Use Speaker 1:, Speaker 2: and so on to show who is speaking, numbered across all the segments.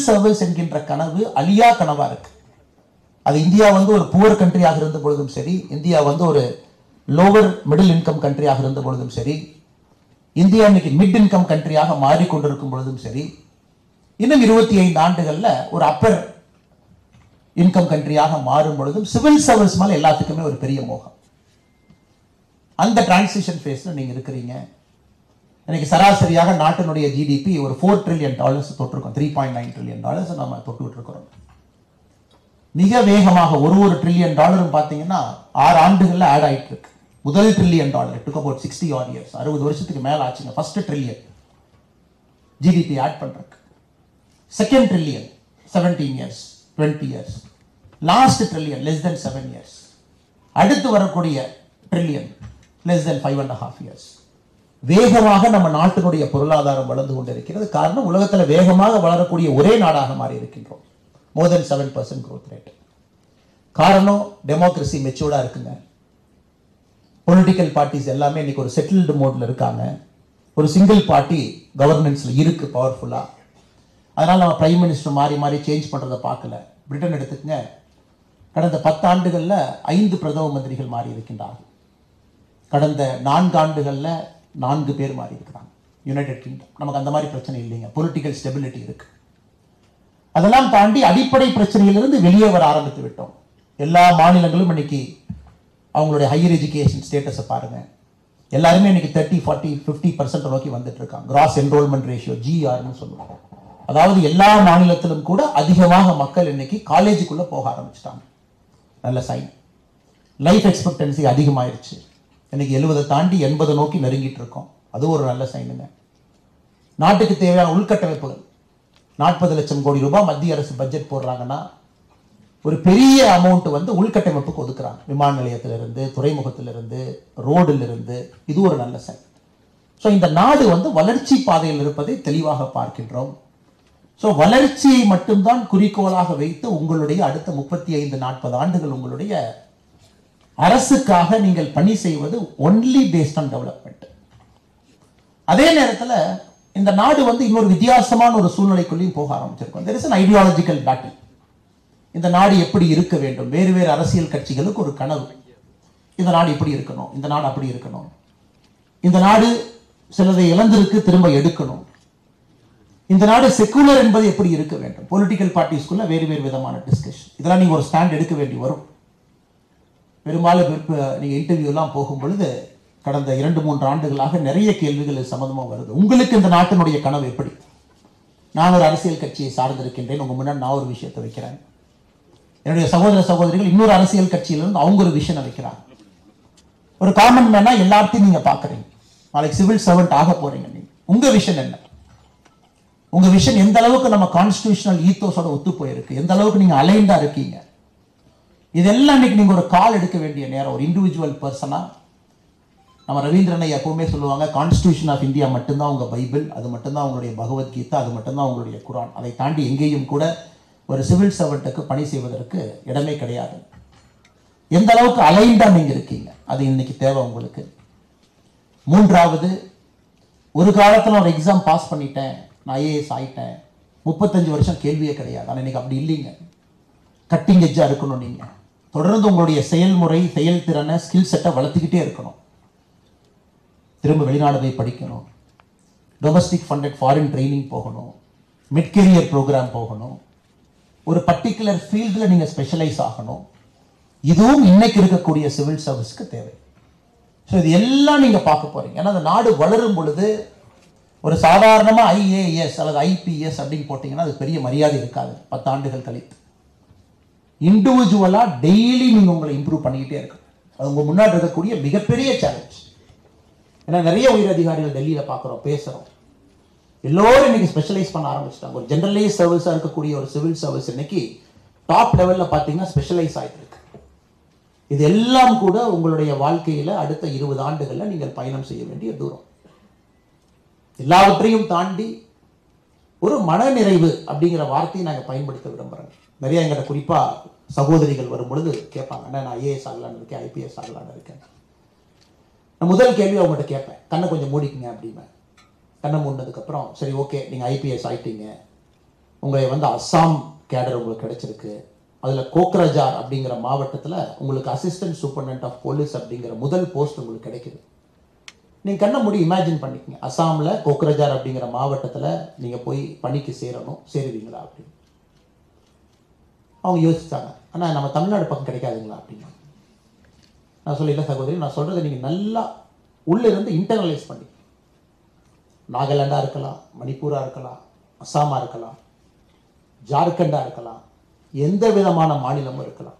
Speaker 1: Service என்கின்ற கனவு அழியா கனவா இருக்கு. அது இந்தியா வந்து ஒரு புவர் கண்ட்ரியாக இருந்த பொழுதும் சரி, இந்தியா வந்து ஒரு லோவர் மிடில் இன்கம் கண்ட்ரியாக இருந்த பொழுதும் சரி, இந்தியா இன்னைக்கு மிட் இன்கம் கண்ட்ரியாக மாறிக்கொண்டிருக்கும் பொழுதும் சரி, இன்னும் 25 ஆண்டுகள்ல ஒரு அப்பர் இன்கம் கண்ட்ரியாக மாறும் பொழுதும் சிவில் சர்வீஸ் மேல எல்லாத்துக்குமே ஒரு பெரிய மோகம். அந்த டிரான்சிஷன் ஃபேஸ்ல நீங்க இருக்கிறீங்க. இன்னைக்கு சராசரியாக நாட்டினுடைய ஜிடிபி ஒரு $4 trillion தொட்டிருக்கோம். $3.9 trillion நம்ம தொட்டுட்டு இருக்கிறோம். மிக வேகமாக ஒரு ட்ரில்லியன் டாலரும் பார்த்தீங்கன்னா 6 ஆண்டுகள்ல ஆட் ஆயிட்டு இருக்கு. முதல் $1 trillion took about 60 odd years, 60 வருஷத்துக்கு மேல ஆச்சுங்க ஃபர்ஸ்ட் ட்ரில்லியன் ஜிடிபி ஆட் பண்றதுக்கு. Second trillion 17 years, 20 years, last trillion less than 7 years, அடுத்து வரக்கூடிய ட்ரில்லியன் less than 5.5 years. வேகமாக நம்ம நாட்டினுடைய பொருளாதாரம் வளர்ந்து கொண்டிருக்கிறது. காரணம், உலகத்துல வேகமாக வளரக்கூடிய ஒரே நாடாக மாறி இருக்கின்றோம். more than 7% growth rate. காரணம், டெமோக்ரஸி மெச்சூர்டா இருக்குங்க. பொலிட்டிக்கல் பார்ட்டிஸ் எல்லாமே இன்னைக்கு ஒரு செட்டில்டு மோட்ல இருக்காங்க. ஒரு சிங்கிள் பார்ட்டி கவர்னன்ஸ்ல இருக்கு பவர்ஃபுல்லா. அதனால நம்ம பிரைம் மினிஸ்டர் மாறி மாறி சேஞ்ச் பண்றதை பார்க்கல. பிரிட்டன் எடுத்துக்கங்க, கடந்த 10 ஆண்டுகள்ல 5 பிரதம மந்திரிகள் மாறி இருக்கின்றார்கள். கடந்த 4 ஆண்டுகள்ல 4 பேர் மாறி இருக்கிறாங்க. யுனைடெட் கிங்டம் நமக்கு அந்த மாதிரி பிரச்சனை இல்லைங்க. பொலிட்டிக்கல் ஸ்டெபிலிட்டி இருக்கு. அதெல்லாம் தாண்டி அடிப்படை பிரச்சனையிலிருந்து வெளியே வர ஆரம்பித்து விட்டோம். எல்லா மாநிலங்களும் இன்னைக்கு அவங்களுடைய ஹையர் எஜுகேஷன் ஸ்டேட்டஸை பாருங்க. எல்லாருமே இன்னைக்கு 30, 40, 50% நோக்கி வந்துட்டு இருக்காங்க. கிராஸ் என்ரோல்மெண்ட் ரேஷியோ GRன்னு சொல்லுவாங்க. அதாவது எல்லா மாநிலத்திலும் கூட அதிகமாக மக்கள் இன்னைக்கு காலேஜுக்குள்ள போக ஆரம்பிச்சிட்டாங்க. நல்ல சைன். லைஃப் எக்ஸ்பெக்டன்சி அதிகமாயிருச்சு. இன்னைக்கு 70 தாண்டி 80 நோக்கி நெருங்கிட்டு இருக்கோம். அது ஒரு நல்ல சைனுங்க. நாட்டுக்கு தேவையான உள்கட்டமைப்புகள் 40 லட்சம் கோடி ரூபாய் மத்திய அரசு பட்ஜெட் போடுறாங்கன்னா ஒரு பெரிய அமௌண்ட் வந்து உள்கட்டமைப்புக்கு ஒதுக்குறாங்க. விமான நிலையத்திலிருந்து, துறைமுகத்திலிருந்து, ரோடிலிருந்து. இது ஒரு நல்ல சைன். ஸோ இந்த நாடு வந்து வளர்ச்சி பாதையில் இருப்பதை தெளிவாக பார்க்கின்றோம். ஸோ வளர்ச்சியை மட்டும்தான் குறிக்கோளாக வைத்து உங்களுடைய அடுத்த 35-40 ஆண்டுகள் உங்களுடைய அரசுக்காக நீங்கள் பணி செய்வது ஒன்லி பேஸ்ட் ஆன் டெவலப்மெண்ட். அதே நேரத்தில் இந்த நாடு வந்து இன்னொரு வித்தியாசமான ஒரு சூழ்நிலைக்குள்ளேயும் போக ஆரம்பிச்சிருக்கும். there is an ideological battle. இந்த நாடு எப்படி இருக்க வேண்டும்? வேறு வேறு அரசியல் கட்சிகளுக்கு ஒரு கனவு. இந்த நாடு இப்படி இருக்கணும், இந்த நாடு அப்படி இருக்கணும், இந்த நாடு சிலதை இழந்திருக்கு, திரும்ப எடுக்கணும், இந்த நாடு செக்குலர் என்பது எப்படி இருக்க வேண்டும். பொலிட்டிக்கல் பார்ட்டிஸ்குள்ள வேறு வேறு விதமான டிஸ்கஷன். இதெல்லாம் நீங்க ஒரு ஸ்டாண்ட் எடுக்க வேண்டி வரும். பெரும்பாலும் நீங்க இன்டர்வியூலாம் போகும் பொழுது கடந்த 2-3 ஆண்டுகளாக நிறைய கேள்விகள் சம்பந்தமா வருது. உங்களுக்கு இந்த நாட்டினுடைய கனவு எப்படி? நான் ஒரு அரசியல் கட்சியை சார்ந்திருக்கின்றேன். உங்க முன்னாடி நான் ஒரு விஷயத்தை வைக்கிறேன். என்னுடைய சகோதர சகோதரிகள் இன்னொரு அரசியல் கட்சியிலிருந்து அவங்க ஒரு விஷயம் வைக்கிறாங்க. ஒரு காமன் மேனா எல்லாத்தையும் நீங்க பாக்குறீங்க. நாளைக்கு சிவில் சர்வெண்ட் ஆக போறீங்க. நீங்க உங்க விஷன் என்ன? உங்க விஷன் எந்த அளவுக்கு நம்ம கான்ஸ்டிடியூஷனல் ஈத்தோஸோட ஒத்து போயிருக்கு, எந்த அளவுக்கு நீங்க அலைண்டா இருக்கீங்க, இதெல்லாம் இன்னைக்கு நீங்க ஒரு கால் எடுக்க வேண்டிய நேரம். ஒரு இண்டிவிஜுவல் பர்சனா நம்ம ரவீந்திரனை எப்பவுமே சொல்லுவாங்க, கான்ஸ்டிடியூஷன் ஆஃப் இந்தியா மட்டும்தான் உங்க பைபிள், அது மட்டும்தான் உங்களுடைய பகவத்கீதா, அது மட்டும்தான் உங்களுடைய குரான். அதை தாண்டி எங்கேயும் கூட ஒரு சிவில் சர்வெண்ட்டுக்கு பணி செய்வதற்கு இடமே கிடையாது. எந்த அளவுக்கு அலைண்டா நீங்க இருக்கீங்க, அது இன்னைக்கு தேவை உங்களுக்கு. மூன்றாவது, ஒரு காலத்தில் ஒரு எக்ஸாம் பாஸ் பண்ணிட்டேன், நான் ஐஏஎஸ் ஆயிட்டேன், 35 வருஷம் கேள்வியே கிடையாது. ஆனால் இன்னைக்கு அப்படி இல்லைங்க. கட்டிங் எட்ஜா இருக்கணும். நீங்க தொடர்ந்து உங்களுடைய செயல்முறை, செயல்திறனை, ஸ்கில் செட்டை வளர்த்துக்கிட்டே இருக்கணும். திரும்ப வெளிநாடு போய் படிக்கணும், டொமஸ்டிக் ஃபண்டட் ஃபாரின் ட்ரைனிங் போகணும், மிட் கெரியர் ப்ரோக்ராம் போகணும், ஒரு பர்டிகுலர் ஃபீல்டில் நீங்கள் ஸ்பெஷலைஸ் ஆகணும். இதுவும் இன்னைக்கு இருக்கக்கூடிய சிவில் சர்வீஸ்க்கு தேவை. ஸோ இது எல்லாம் நீங்கள் பார்க்க போறீங்க. ஏன்னா அந்த நாடு வளரும் பொழுது ஒரு சாதாரணமாக IAS அல்லது IPS அப்படின்னு போட்டிங்கன்னா அது பெரிய மரியாதை இருக்காது. 10 ஆண்டுகள் கழித்து இண்டிவிஜுவலாக டெய்லி நீங்கள் உங்களை இம்ப்ரூவ் பண்ணிக்கிட்டே இருக்கணும். அது உங்கள் முன்னாடி இருக்கக்கூடிய மிகப்பெரிய சேலஞ்ச். ஏன்னா நிறைய உயர் அதிகாரிகள் டெல்லியில் பார்க்குறோம், பேசுகிறோம். எல்லோரும் இன்னைக்கு ஸ்பெஷலைஸ் பண்ண ஆரம்பிச்சிட்டாங்க. ஒரு ஜெனரலைஸ் சர்வீஸாக இருக்கக்கூடிய ஒரு சிவில் சர்வீஸ் இன்னைக்கு டாப் லெவலில் பார்த்தீங்கன்னா ஸ்பெஷலைஸ் ஆகிட்டு இருக்கு. இது எல்லாம் கூட உங்களுடைய வாழ்க்கையில் அடுத்த 20 ஆண்டுகளில் நீங்கள் பயணம் செய்ய வேண்டிய தூரம். எல்லாவற்றையும் தாண்டி ஒரு மனநிறைவு அப்படிங்கிற வார்த்தையை நாங்கள் பயன்படுத்த விரும்புகிறோம். நிறைய எங்கிட்ட குறிப்பாக சகோதரிகள் வரும்பொழுது கேட்பாங்க, அண்ணா நான் ஐஏஎஸ் ஆகலான்னு இருக்கேன், ஐபிஎஸ் ஆகலான்னு இருக்கேன். நான் முதல் கேள்வி அவங்ககிட்ட கேட்பேன், கண்ணை கொஞ்சம் மூடிக்குங்க அப்படின்பேன். கண்ணை மூடினதுக்கப்புறம், சரி ஓகே நீங்கள் ஐபிஎஸ் ஆகிட்டீங்க, உங்களை வந்து அஸ்ஸாம் கேடர் உங்களுக்கு கிடைச்சிருக்கு, அதில் கோக்ரஜார் அப்படிங்கிற மாவட்டத்தில் உங்களுக்கு அசிஸ்டன்ட் சூப்பர்டென்ட் ஆஃப் போலீஸ் அப்படிங்கிற முதல் போஸ்ட் உங்களுக்கு கிடைக்குது. நீங்கள் கண்ணை மூடி இமேஜின் பண்ணிக்கங்க, அஸ்ஸாமில் கோக்ரஜார் அப்படிங்கிற மாவட்டத்தில் நீங்கள் போய் பணிக்கு சேருவீங்களா அப்படின்னு. அவங்க யோசிச்சாங்க, ஆனால் நம்ம தமிழ்நாடு பக்கம் கிடைக்காதுங்களா அப்படின்னா. நான் சொல்ல, இல்லை சகோதரி, நான் சொல்கிறத நீங்கள் நல்லா உள்ளே இருந்து இன்டர்னலைஸ் பண்ணி, நாகாலாண்டாக இருக்கலாம், மணிப்பூராக இருக்கலாம், அஸ்ஸாமாக இருக்கலாம், ஜார்க்கண்டாக இருக்கலாம், எந்த விதமான மாநிலமும் இருக்கலாம்.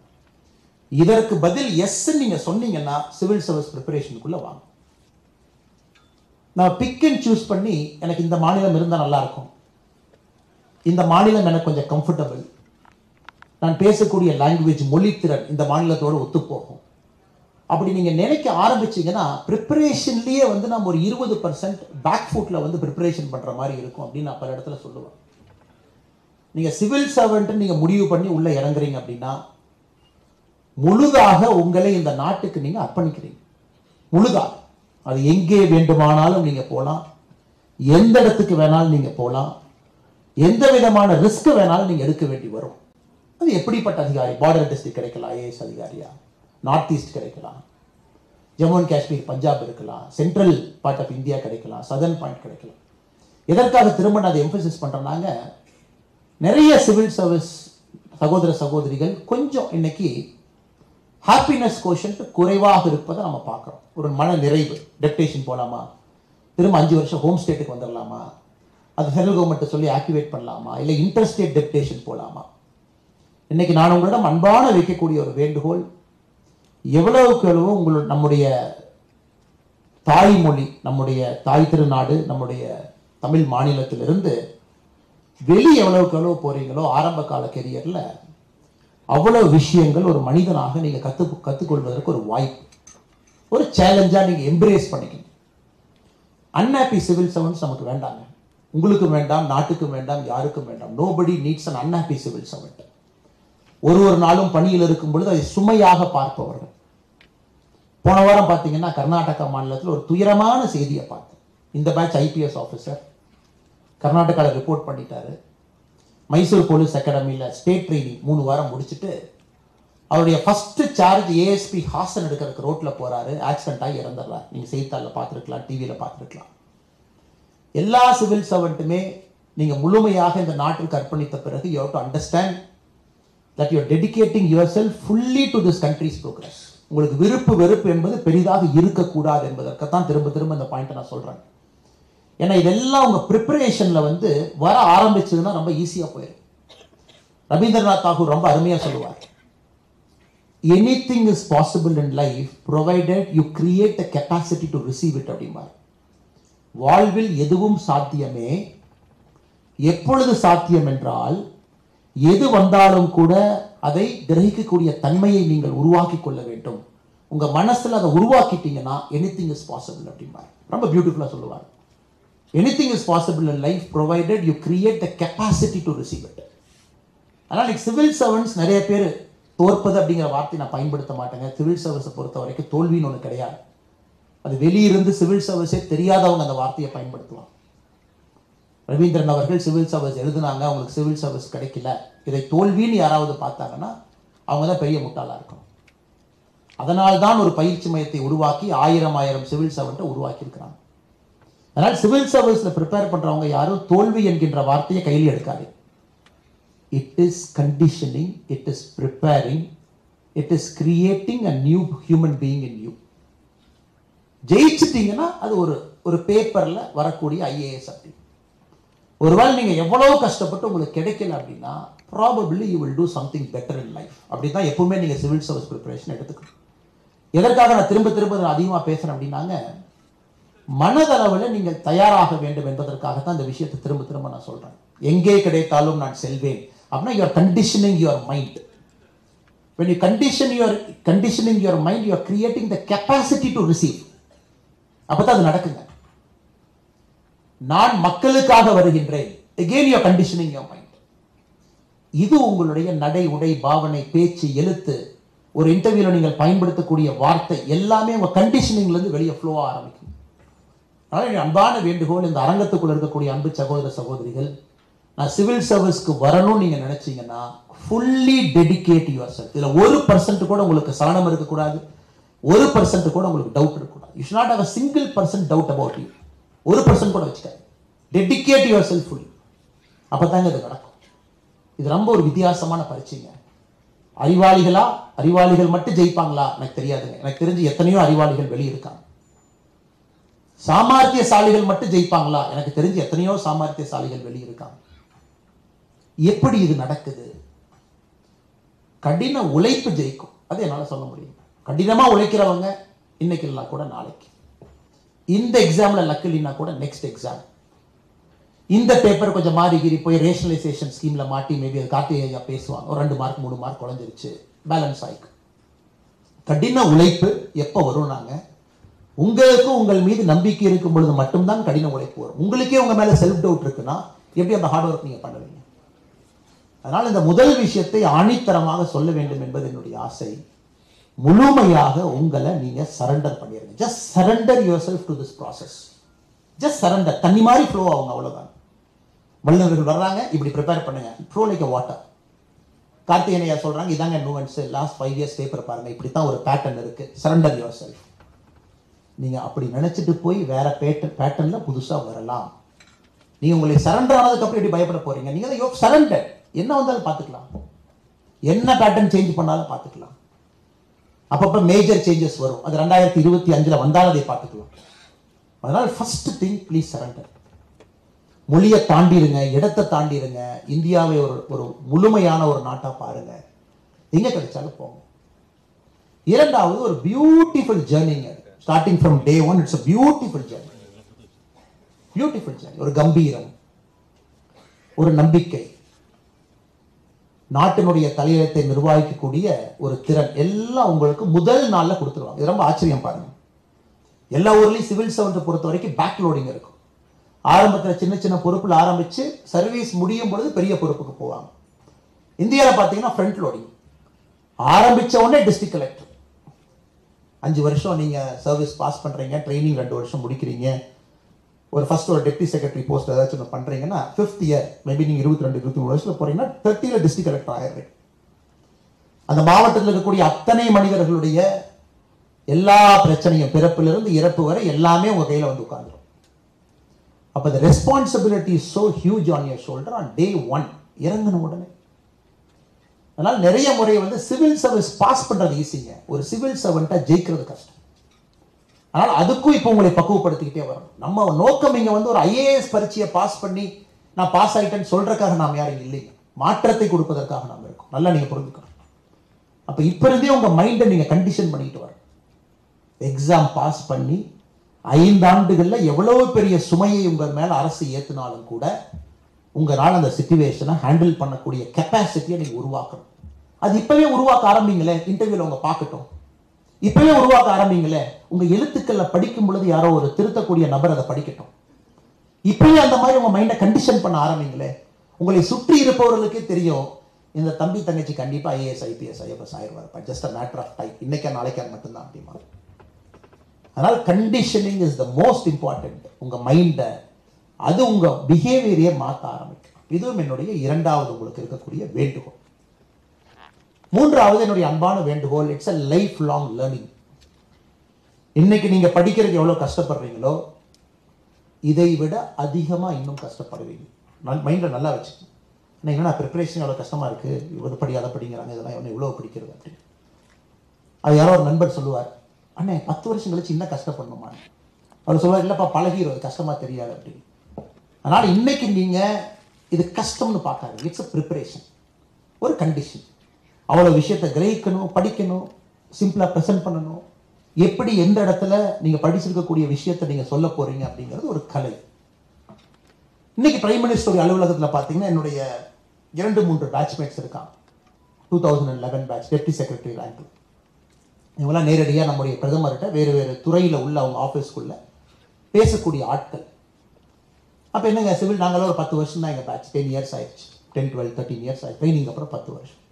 Speaker 1: இதற்கு பதில் எஸ் நீங்கள் சொன்னீங்கன்னா சிவில் சர்வீஸ் ப்ரிப்பரேஷனுக்குள்ளே வாங்க. நான் பிக் அண்ட் சூஸ் பண்ணி, எனக்கு இந்த மாநிலம் இருந்தால் நல்லாயிருக்கும், இந்த மாநிலம் எனக்கு கொஞ்சம் கம்ஃபர்டபுள், நான் பேசக்கூடிய லாங்குவேஜ் மொழித்திறன் இந்த மாநிலத்தோடு ஒத்துப்போகும், அப்படி நீங்கள் நினைக்க ஆரம்பிச்சிங்கன்னா ப்ரிப்பரேஷன்லேயே வந்து நம்ம ஒரு 20% பேக் ஃபுட்டில் வந்து ப்ரிப்பரேஷன் பண்ணுற மாதிரி இருக்கும் அப்படின்னு நான் பல இடத்துல சொல்லுவேன். நீங்கள் சிவில் சர்வெண்ட்டு நீங்கள் முடிவு பண்ணி உள்ளே இறங்குறீங்க அப்படின்னா முழுதாக உங்களை இந்த நாட்டுக்கு நீங்கள் அர்ப்பணிக்கிறீங்க. முழுதாக அது எங்கே வேண்டுமானாலும் நீங்கள் போகலாம், எந்த இடத்துக்கு வேணாலும் நீங்கள் போகலாம், எந்த விதமான ரிஸ்க் வேணாலும் நீங்கள் எடுக்க வேண்டி வரும். அது எப்படிப்பட்ட அதிகாரி, பார்டர் டிஸ்ட்ரிக்ட் கிடைக்கலாம், ஐஏஎஸ் அதிகாரியா, நார்த் ஈஸ்ட் கிடைக்கலாம், ஜம்மு அண்ட் காஷ்மீர் பஞ்சாப் இருக்கலாம், சென்ட்ரல் பார்ட் ஆஃப் இந்தியா கிடைக்கலாம், சதர்ன் பாயிண்ட் கிடைக்கலாம். எதற்காக திரும்ப நான் அதை எம்பசிஸ் பண்ணுறேன்னாங்க, நிறைய சிவில் சர்வீஸ் சகோதர சகோதரிகள் கொஞ்சம் இன்னைக்கு ஹாப்பினஸ் கோஷன்ட் குறைவாக இருப்பதை நம்ம பார்க்குறோம். ஒரு மன நிறைவு, டெப்டேஷன் போகலாமா, திரும்ப 5 வருஷம் ஹோம் ஸ்டேட்டுக்கு வந்துடலாமா, அது ஃபெடரல் கவர்மெண்ட்டை சொல்லி ஆக்டிவேட் பண்ணலாமா, இல்லை இன்டர்ஸ்டேட் டெப்டேஷன் போகலாமா. இன்னைக்கு நான் உங்களிடம் அன்பான வைக்கக்கூடிய ஒரு வேண்டுகோள், எவ்வளவுக்கு எவ்வளவு நம்முடைய தாய்மொழி, நம்முடைய தாய் திருநாடு, நம்முடைய தமிழ் மாநிலத்திலிருந்து வெளியே எவ்வளவுக்கு எவ்வளவு போறீங்களோ ஆரம்ப கால கெரியரில் அவ்வளவு விஷயங்கள் ஒரு மனிதனாக நீங்கள் கற்றுக்கொள்வதற்கு ஒரு வாய்ப்பு, ஒரு சேலஞ்சாக நீங்கள் எம்ப்ரேஸ் பண்ணிக்கணும். அன்ஹாப்பி சிவில் சர்வன்ட்ஸ் நமக்கு வேண்டாங்க, உங்களுக்கும் வேண்டாம், நாட்டுக்கும் வேண்டாம், யாருக்கும் வேண்டாம். Nobody needs an unhappy civil servant. ஒரு நாளும் பணியில் இருக்கும் பொழுது அதை சுமையாக பார்ப்பவர்கள். போன வாரம் பார்த்தீங்கன்னா கர்நாடகா மாநிலத்தில் ஒரு துயரமான செய்தியை பார்த்தேன். இந்த பேட்ச் ஐபிஎஸ் ஆஃபீஸர் கர்நாடகாவில் ரிப்போர்ட் பண்ணிட்டாரு. மைசூர் போலீஸ் அகாடமியில் ஸ்டேட் ட்ரைனிங் 3 வாரம் முடிச்சுட்டு அவருடைய ஃபர்ஸ்ட் சார்ஜ் ஏஎஸ்பி ஹாசன் எடுக்கிறதுக்கு ரோட்டில் போகிறாரு, ஆக்சிடென்ட் ஆகி இறந்துடுறார். நீங்கள் செய்தித்தாளில் பார்த்துருக்கலாம், டிவியில் பார்த்துருக்கலாம். எல்லா சிவில் சர்வெண்ட்டுமே நீங்கள் முழுமையாக இந்த நாட்டிற்கு அர்ப்பணித்த பிறகு you have to understand that you are dedicating yourself fully to this country's progress. உங்களுக்கு விருப்பு வெறுப்பு என்பது பெரிதாக இருக்கக்கூடாது என்பதற்குத்தான் திரும்ப திரும்ப இந்த பாயிண்ட்டை நான் சொல்கிறேன். ஏன்னா இதெல்லாம் உங்கள் ப்ரிப்பரேஷனில் வந்து வர ஆரம்பிச்சதுன்னா ரொம்ப ஈஸியாக போயிடும். ரவீந்திரநாத் தாகூர் ரொம்ப அருமையாக சொல்லுவார், anything is possible in life provided you create the capacity to receive it அப்படிம்பார். வாழ்வில் எதுவும் சாத்தியமே. எப்பொழுது சாத்தியம் என்றால், எது வந்தாலும் கூட அதை கிரகிக்கக்கூடிய தன்மையை நீங்கள் உருவாக்கி கொள்ள வேண்டும். உங்க மனசுல அதை உருவாக்கிட்டீங்கன்னா எனிதிங் இஸ் பாசிபிள் அப்படிம்பார். ரொம்ப பியூட்டிஃபுல்லா சொல்லுவார். Anything is possible in life provided you create the capacity to receive it. அதனால் சிவில் சர்வன்ட்ஸ் நிறைய பேர் தோற்பது அப்படிங்கிற வார்த்தை நான் பயன்படுத்த மாட்டேங்க. சிவில் சர்வீஸை பொறுத்த வரைக்கும் தோல்வின்னு ஒன்று கிடையாது. அது வெளியிருந்து சிவில் சர்வீஸே தெரியாதவங்க அந்த வார்த்தையை பயன்படுத்துவாங்க. ரவீந்திரன் அவர்கள் சிவில் சர்வீஸ் எழுதுனாங்க, அவங்களுக்கு சிவில் சர்வீஸ் கிடைக்கல, இதை தோல்வின்னு யாராவது பார்த்தாங்கன்னா அவங்க தான் பெரிய முட்டாளாக இருக்கும். அதனால்தான் ஒரு பயிற்சி மையத்தை உருவாக்கி 1000 சிவில் சர்வெண்ட்டை உருவாக்கி இருக்கிறாங்க. அதனால் சிவில் சர்வீஸில் ப்ரிப்பேர் பண்ணுறவங்க யாரும் தோல்வி என்கின்ற வார்த்தையை கையில் எடுக்காது. It is conditioning, it is preparing, it is creating a new human being in you. ஜெயிச்சிட்டீங்கன்னா அது ஒரு பேப்பரில் வரக்கூடிய ஐஏஎஸ் அப்படி. ஒருவேளை நீங்கள் எவ்வளோ கஷ்டப்பட்டு உங்களுக்கு கிடைக்கல அப்படின்னா probably you will do something better in life. அப்படி தான் எப்பவுமே நீங்கள் சிவில் சர்வீஸ் ப்ரிப்பரேஷன் எடுத்துக்கணும். எதற்காக நான் திரும்ப அதிகமாக பேசுகிறேன் அப்படின்னாங்க, மனதளவில் நீங்கள் தயாராக வேண்டும் என்பதற்காகத்தான் இந்த விஷயத்தை திரும்ப நான் சொல்கிறேன். எங்கே கிடைத்தாலும் நான் செல்வேன் அப்படின்னா you are conditioning your mind. when you conditioning your mind, you are creating the capacity to receive. அப்பதான் அது நடக்குங்க. நான் மக்களுக்காக வருகின்றேன், again you are conditioning your mind. இது உங்களுடைய நடை, உடை, பாவனை, பேச்சு, எழுத்து, ஒரு இன்டர்வியூல நீங்கள் பயன்படுத்தக்கூடிய வார்த்தை எல்லாமே உங்க கண்டிஷனிங்லேருந்து வெளியே ஃப்ளோ ஆரம்பிக்கும். அதனால் அன்பான வேண்டுகோள், இந்த அரங்கத்துக்குள்ள இருக்கக்கூடிய அன்பு சகோதர சகோதரிகள், நான் சிவில் சர்வீஸ்க்கு வரணும்னு நீங்க நினைச்சீங்கன்னா ஃபுல்லி டெடிகேட் யுவர் செல்ஃப். இதுல 1% கூட உங்களுக்கு சலனம் இருக்கக்கூடாது, 1% கூட உங்களுக்கு டவுட் இருக்கக்கூடாது. You should not have a single percent doubt about you. 1% கூட வச்சுக்காது. Dedicate yourself fully. அப்பதாங்க இது நடக்கும். இது ரொம்ப ஒரு வித்தியாசமான பரீட்சைங்க. அறிவாளிகள் மட்டும் ஜெயிப்பாங்களா எனக்கு தெரியாதுங்க. எனக்கு தெரிஞ்சு எத்தனையோ அறிவாளிகள் வெளியே இருக்காங்க. சாமர்த்தியசாலிகள் மட்டும் ஜெயிப்பாங்களா எனக்கு தெரிஞ்சு எத்தனையோ சாமர்த்தியசாலிகள் வெளியே இருக்காங்க. எப்படி இது நடக்குது? கடின உழைப்பு ஜெயிக்கும். அது என்னால சொல்ல முடியும். கடினமா உழைக்கிறவங்க இன்னைக்கு இல்லைனா கூட நாளைக்கு, இந்த எக்ஸாம்ல லக்கிலினா கூட நெக்ஸ்ட் எக்ஸாம், இந்த பேப்பர் கொஞ்சம் மாறிகிரி போய் ரேஷனலைசேஷன் ஸ்கீம்ல மாட்டி மேபி அது கார்த்திகேயா பேசுவாங்க, ஒரு 2 மார்க் 3 மார்க் குறைஞ்சிருச்சு, பேலன்ஸ் ஆயிக்கும். கடின உழைப்பு எப்போ வரும்? நாங்க உங்களுக்கு உங்கள் மீது நம்பிக்கை இருக்கும் பொழுது மட்டும்தான் கடின உழைப்பு வரும். உங்களுக்கே உங்க மேல செல்ஃப் டவுட் இருக்குன்னா எப்படி அந்த ஹார்ட் ஒர்க் நீங்க பண்ணுவீங்க? அதனால் இந்த முதல் விஷயத்தை ஆணித்தரமாக சொல்ல வேண்டும் என்பது என்னுடைய ஆசை. முழுமையாக உங்களை நீங்க சரண்டர் பண்ணிடுங்க. Just surrender your self to this process. Just surrender. தண்ணி மாதிரி ஃப்ளோ ஆகுங்க, அவ்வளவுதான். வல்லுநர்கள் வர்றாங்க, இப்படி ப்ரிப்பேர் பண்ணுங்க, flow like a water. Karthikeya சொல்றாங்க, இதாங்க நூவன்ஸ், லாஸ்ட் 5 years பேப்பர் பாருங்க, இப்படித்தான் ஒரு பேட்டர்ன் இருக்கு. Surrender your self. நீங்க அப்படி நினைச்சிட்டு போய் வேற பேட்டர்ன்ல புதுசா வரலாம். நீங்க உங்களை சரண்டர் ஆனதுக்கு அப்புறம் எப்படி பயப்பட போறீங்க? நீங்க சரண்டர், என்ன வந்தாலும் பார்த்துக்கலாம், என்ன பேட்டர்ன் சேஞ்ச் பண்ணாலும் பார்த்துக்கலாம். அப்பப்ப மேஜர் சேஞ்சஸ் வரும், அது 2025 வந்தாலும் அதை பார்த்துக்கலாம். அதனால ஃபர்ஸ்ட் திங், ப்ளீஸ் சரண்டர். மொழியை தாண்டிடுங்க, இடத்தை தாண்டிடுங்க, இந்தியாவை ஒரு முழுமையான ஒரு நாட்டா பாருங்க, எங்க கிடைச்சாலும் போங்க. இரண்டாவது, ஒரு பியூட்டிஃபுல் ஜர்னிங்க. Starting from day 1, it's a beautiful journey. Beautiful journey. ஒரு கம்பீரம், ஒரு நம்பிக்கை, நாட்டினுடைய தலையெழுத்தை நிர்வகிக்கக்கூடிய ஒரு திறன் எல்லாம் உங்களுக்கு முதல் நாள்ல கொடுத்துருவாங்க. இது ரொம்ப ஆச்சரியம் பாருங்க. எல்லா ஊர்லயும் சிவில் சர்வெண்ட் பொறுத்த வரைக்கும் பேக் லோடிங் இருக்கும். ஆரம்பத்தில் சின்ன சின்ன பொறுப்புல ஆரம்பிச்சு சர்வீஸ் முடியும் பொழுது பெரிய பொறுப்புக்கு போவாங்க. இந்தியாவில் பார்த்தீங்கன்னா ஃப்ரண்ட் லோடிங். ஆரம்பிச்ச உடனே டிஸ்ட்ரிக்ட் கலெக்டர். 5 வருஷம் நீங்க சர்வீஸ் பாஸ் பண்றீங்க, ட்ரைனிங் 2 வருஷம் முடிக்கிறீங்க, ஒரு ஃபர்ஸ்ட் ஒரு டெப்டி செக்ரட்டரி போஸ்ட் ஏதாச்சும் ஒன்று பண்றீங்கன்னா 5th year மேபி நீங்க 22-23 வருஷத்துல போறீங்கன்னா 30ல டிஸ்ட்ரிக்ட் கலெக்டர் ஆயிடுறீங்க. அந்த மாவட்டத்தில் இருக்கக்கூடிய அத்தனை மனிதர்களுடைய எல்லா பிரச்சனையும், பிறப்பிலிருந்து இறப்பு வரை எல்லாமே உங்க கையில வந்து உட்கார்ந்துடும். அப்ப the responsibility is so huge on your shoulder on day 1. இறங்கணும் உடனே. அதனால நிறைய முறை சிவில் சர்வீஸ் பாஸ் பண்றது ஈஸிங்க, ஒரு சிவில் சர்வெண்டா ஜெயிக்கிறது கஷ்டம். அதனால அதுக்கும் இப்போ உங்களை பக்குவப்படுத்திக்கிட்டே வரணும். நம்ம நோக்கம் இங்க ஒரு IAS பரீட்சையை பாஸ் பண்ணி நான் பாஸ் ஆயிட்டேன்னு சொல்றதுக்காக நாம் யாரும் இல்லைங்க, மாற்றத்தை கொடுப்பதற்காக நாம் இருக்கோம். நல்லா நீங்க புரிஞ்சுக்கணும். அப்ப இப்ப இருந்தே உங்க மைண்டை நீங்க கண்டிஷன் பண்ணிட்டு வரணும். எக்ஸாம் பாஸ் பண்ணி 5 ஆண்டுகள்ல எவ்வளவு பெரிய சுமையை உங்கள் மேல அரசு ஏத்தினாலும் கூட உங்களால் அந்த சிச்சுவேஷனை ஹேண்டில் பண்ணக்கூடிய கெப்பாசிட்டியை நீங்க உருவாக்கணும். அது இப்பவே உருவாக்க ஆரம்பிங்களே, இன்டர்வியூல உங்க பார்க்கட்டும். இப்பவே உருவாக்க ஆரம்பிங்களே, உங்க எழுத்துக்கள்ல படிக்கும் பொழுது யாரோ ஒரு திருத்தக்கூடிய நபர் அதை படிக்கட்டும். இப்பவே அந்த மாதிரி உங்க மைண்டை கண்டிஷன் பண்ண ஆரம்பிங்களே. உங்களை சுற்றி இருப்பவர்களுக்கே தெரியும், இந்த தம்பி தங்கச்சி கண்டிப்பா IAS IPS IFS ஆயிடுவார், just a matter of time, இன்னைக்கா நாளைக்கா மட்டும்தான் அப்படிமா. அதனால conditioning is the most important. உங்க மைண்டை, அது உங்க பிஹேவியரையே மாற்ற ஆரம்பிக்கும். இதுவும் என்னுடைய இரண்டாவது உங்களுக்கு இருக்கக்கூடிய வேண்டுகோள். மூன்றாவது என்னுடைய அன்பான வேண்டுகோள், it's a life long learning. இன்னைக்கு நீங்க படிக்கிறதுக்கு எவ்வளவு கஷ்டப்படுறீங்களோ இதை விட அதிகமா இன்னும் கஷ்டப்படுவீங்க. மைண்ட்ல நல்லா வச்சுக்கணும். என்னன்னா ப்ரிப்பரேஷன் எவ்வளவு கஷ்டமா இருக்கு, இவ்வளவு படி அதை படிக்கிறாங்க, இதெல்லாம் இவ்வளவு படிக்கிறது அப்படின்னு. அது யாரோ ஒரு நண்பர் சொல்லுவார், அண்ணே 10 வருஷம் கழிச்சு இன்னும் கஷ்டப்படணுமா? அவர் சொல்லுவார், இல்லப்பா பழகிடும், கஷ்டமா தெரியாது அப்படின்னு. அதனால இன்னைக்கு நீங்க இது கஷ்டம்னு பார்க்காது, இட்ஸ் a ப்ரிப்பரேஷன், ஒரு கண்டிஷன். அவ்வளோ விஷயத்தை கிரகிக்கணும், படிக்கணும், சிம்பிளா ப்ரெசென்ட் பண்ணணும். எப்படி எந்த இடத்துல நீங்க படிச்சிருக்கக்கூடிய விஷயத்தை நீங்க சொல்ல போறீங்க அப்படிங்கிறது ஒரு கலை. இன்னைக்கு பிரைம் மினிஸ்டர் அலுவலகத்தில் பார்த்தீங்கன்னா என்னுடைய 2-3 பேட்ச்மேட்ஸ் இருக்காங்க. 2011 பேட்ச் டெப்டி செக்ரட்டரி ரேங்க். இவங்களாம் நேரடியாக நம்முடைய பிரதமர்கிட்ட வேறு வேறு துறையில் உள்ள அவங்க ஆஃபீஸ்க்குள்ள பேசக்கூடிய ஆட்கள். அப்போ என்னங்க சிவில் நாங்களும் ஒரு 10 வருஷம் தான் எங்கள் பேட்ச், 10 years ஆயிடுச்சு. 10, 12, 13 இயர்ஸ் ட்ரைனிங் அப்புறம் 10 வருஷம்.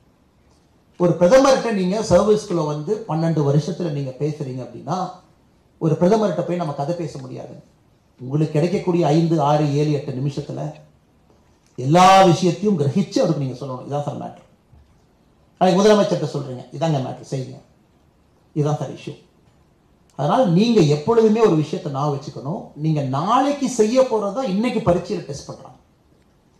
Speaker 1: ஒரு பிரதமர்கிட்ட நீங்க சர்வீஸ்குள்ள வந்து 12 வருஷத்துல நீங்க பேசுறீங்க அப்படின்னா ஒரு பிரதமர்கிட்ட போய் நம்ம கதை பேச முடியாது. உங்களுக்கு கிடைக்கக்கூடிய 5, 6, 7, 8 நிமிஷத்துல எல்லா விஷயத்தையும் கிரகிச்சு அவருக்கு நீங்க சொல்லணும். இதான் சார் மேட்ரு. நாளைக்கு முதலமைச்சர்கிட்ட சொல்றீங்க, இதாங்க மேட்ரு, செய்யுங்க, இதுதான் சார் இஷ்யூ. அதனால் நீங்க எப்பொழுதுமே ஒரு விஷயத்தை நான் வச்சுக்கணும், நீங்க நாளைக்கு செய்ய போறதா இன்னைக்கு பரீட்சையில் டெஸ்ட் பண்றாங்க.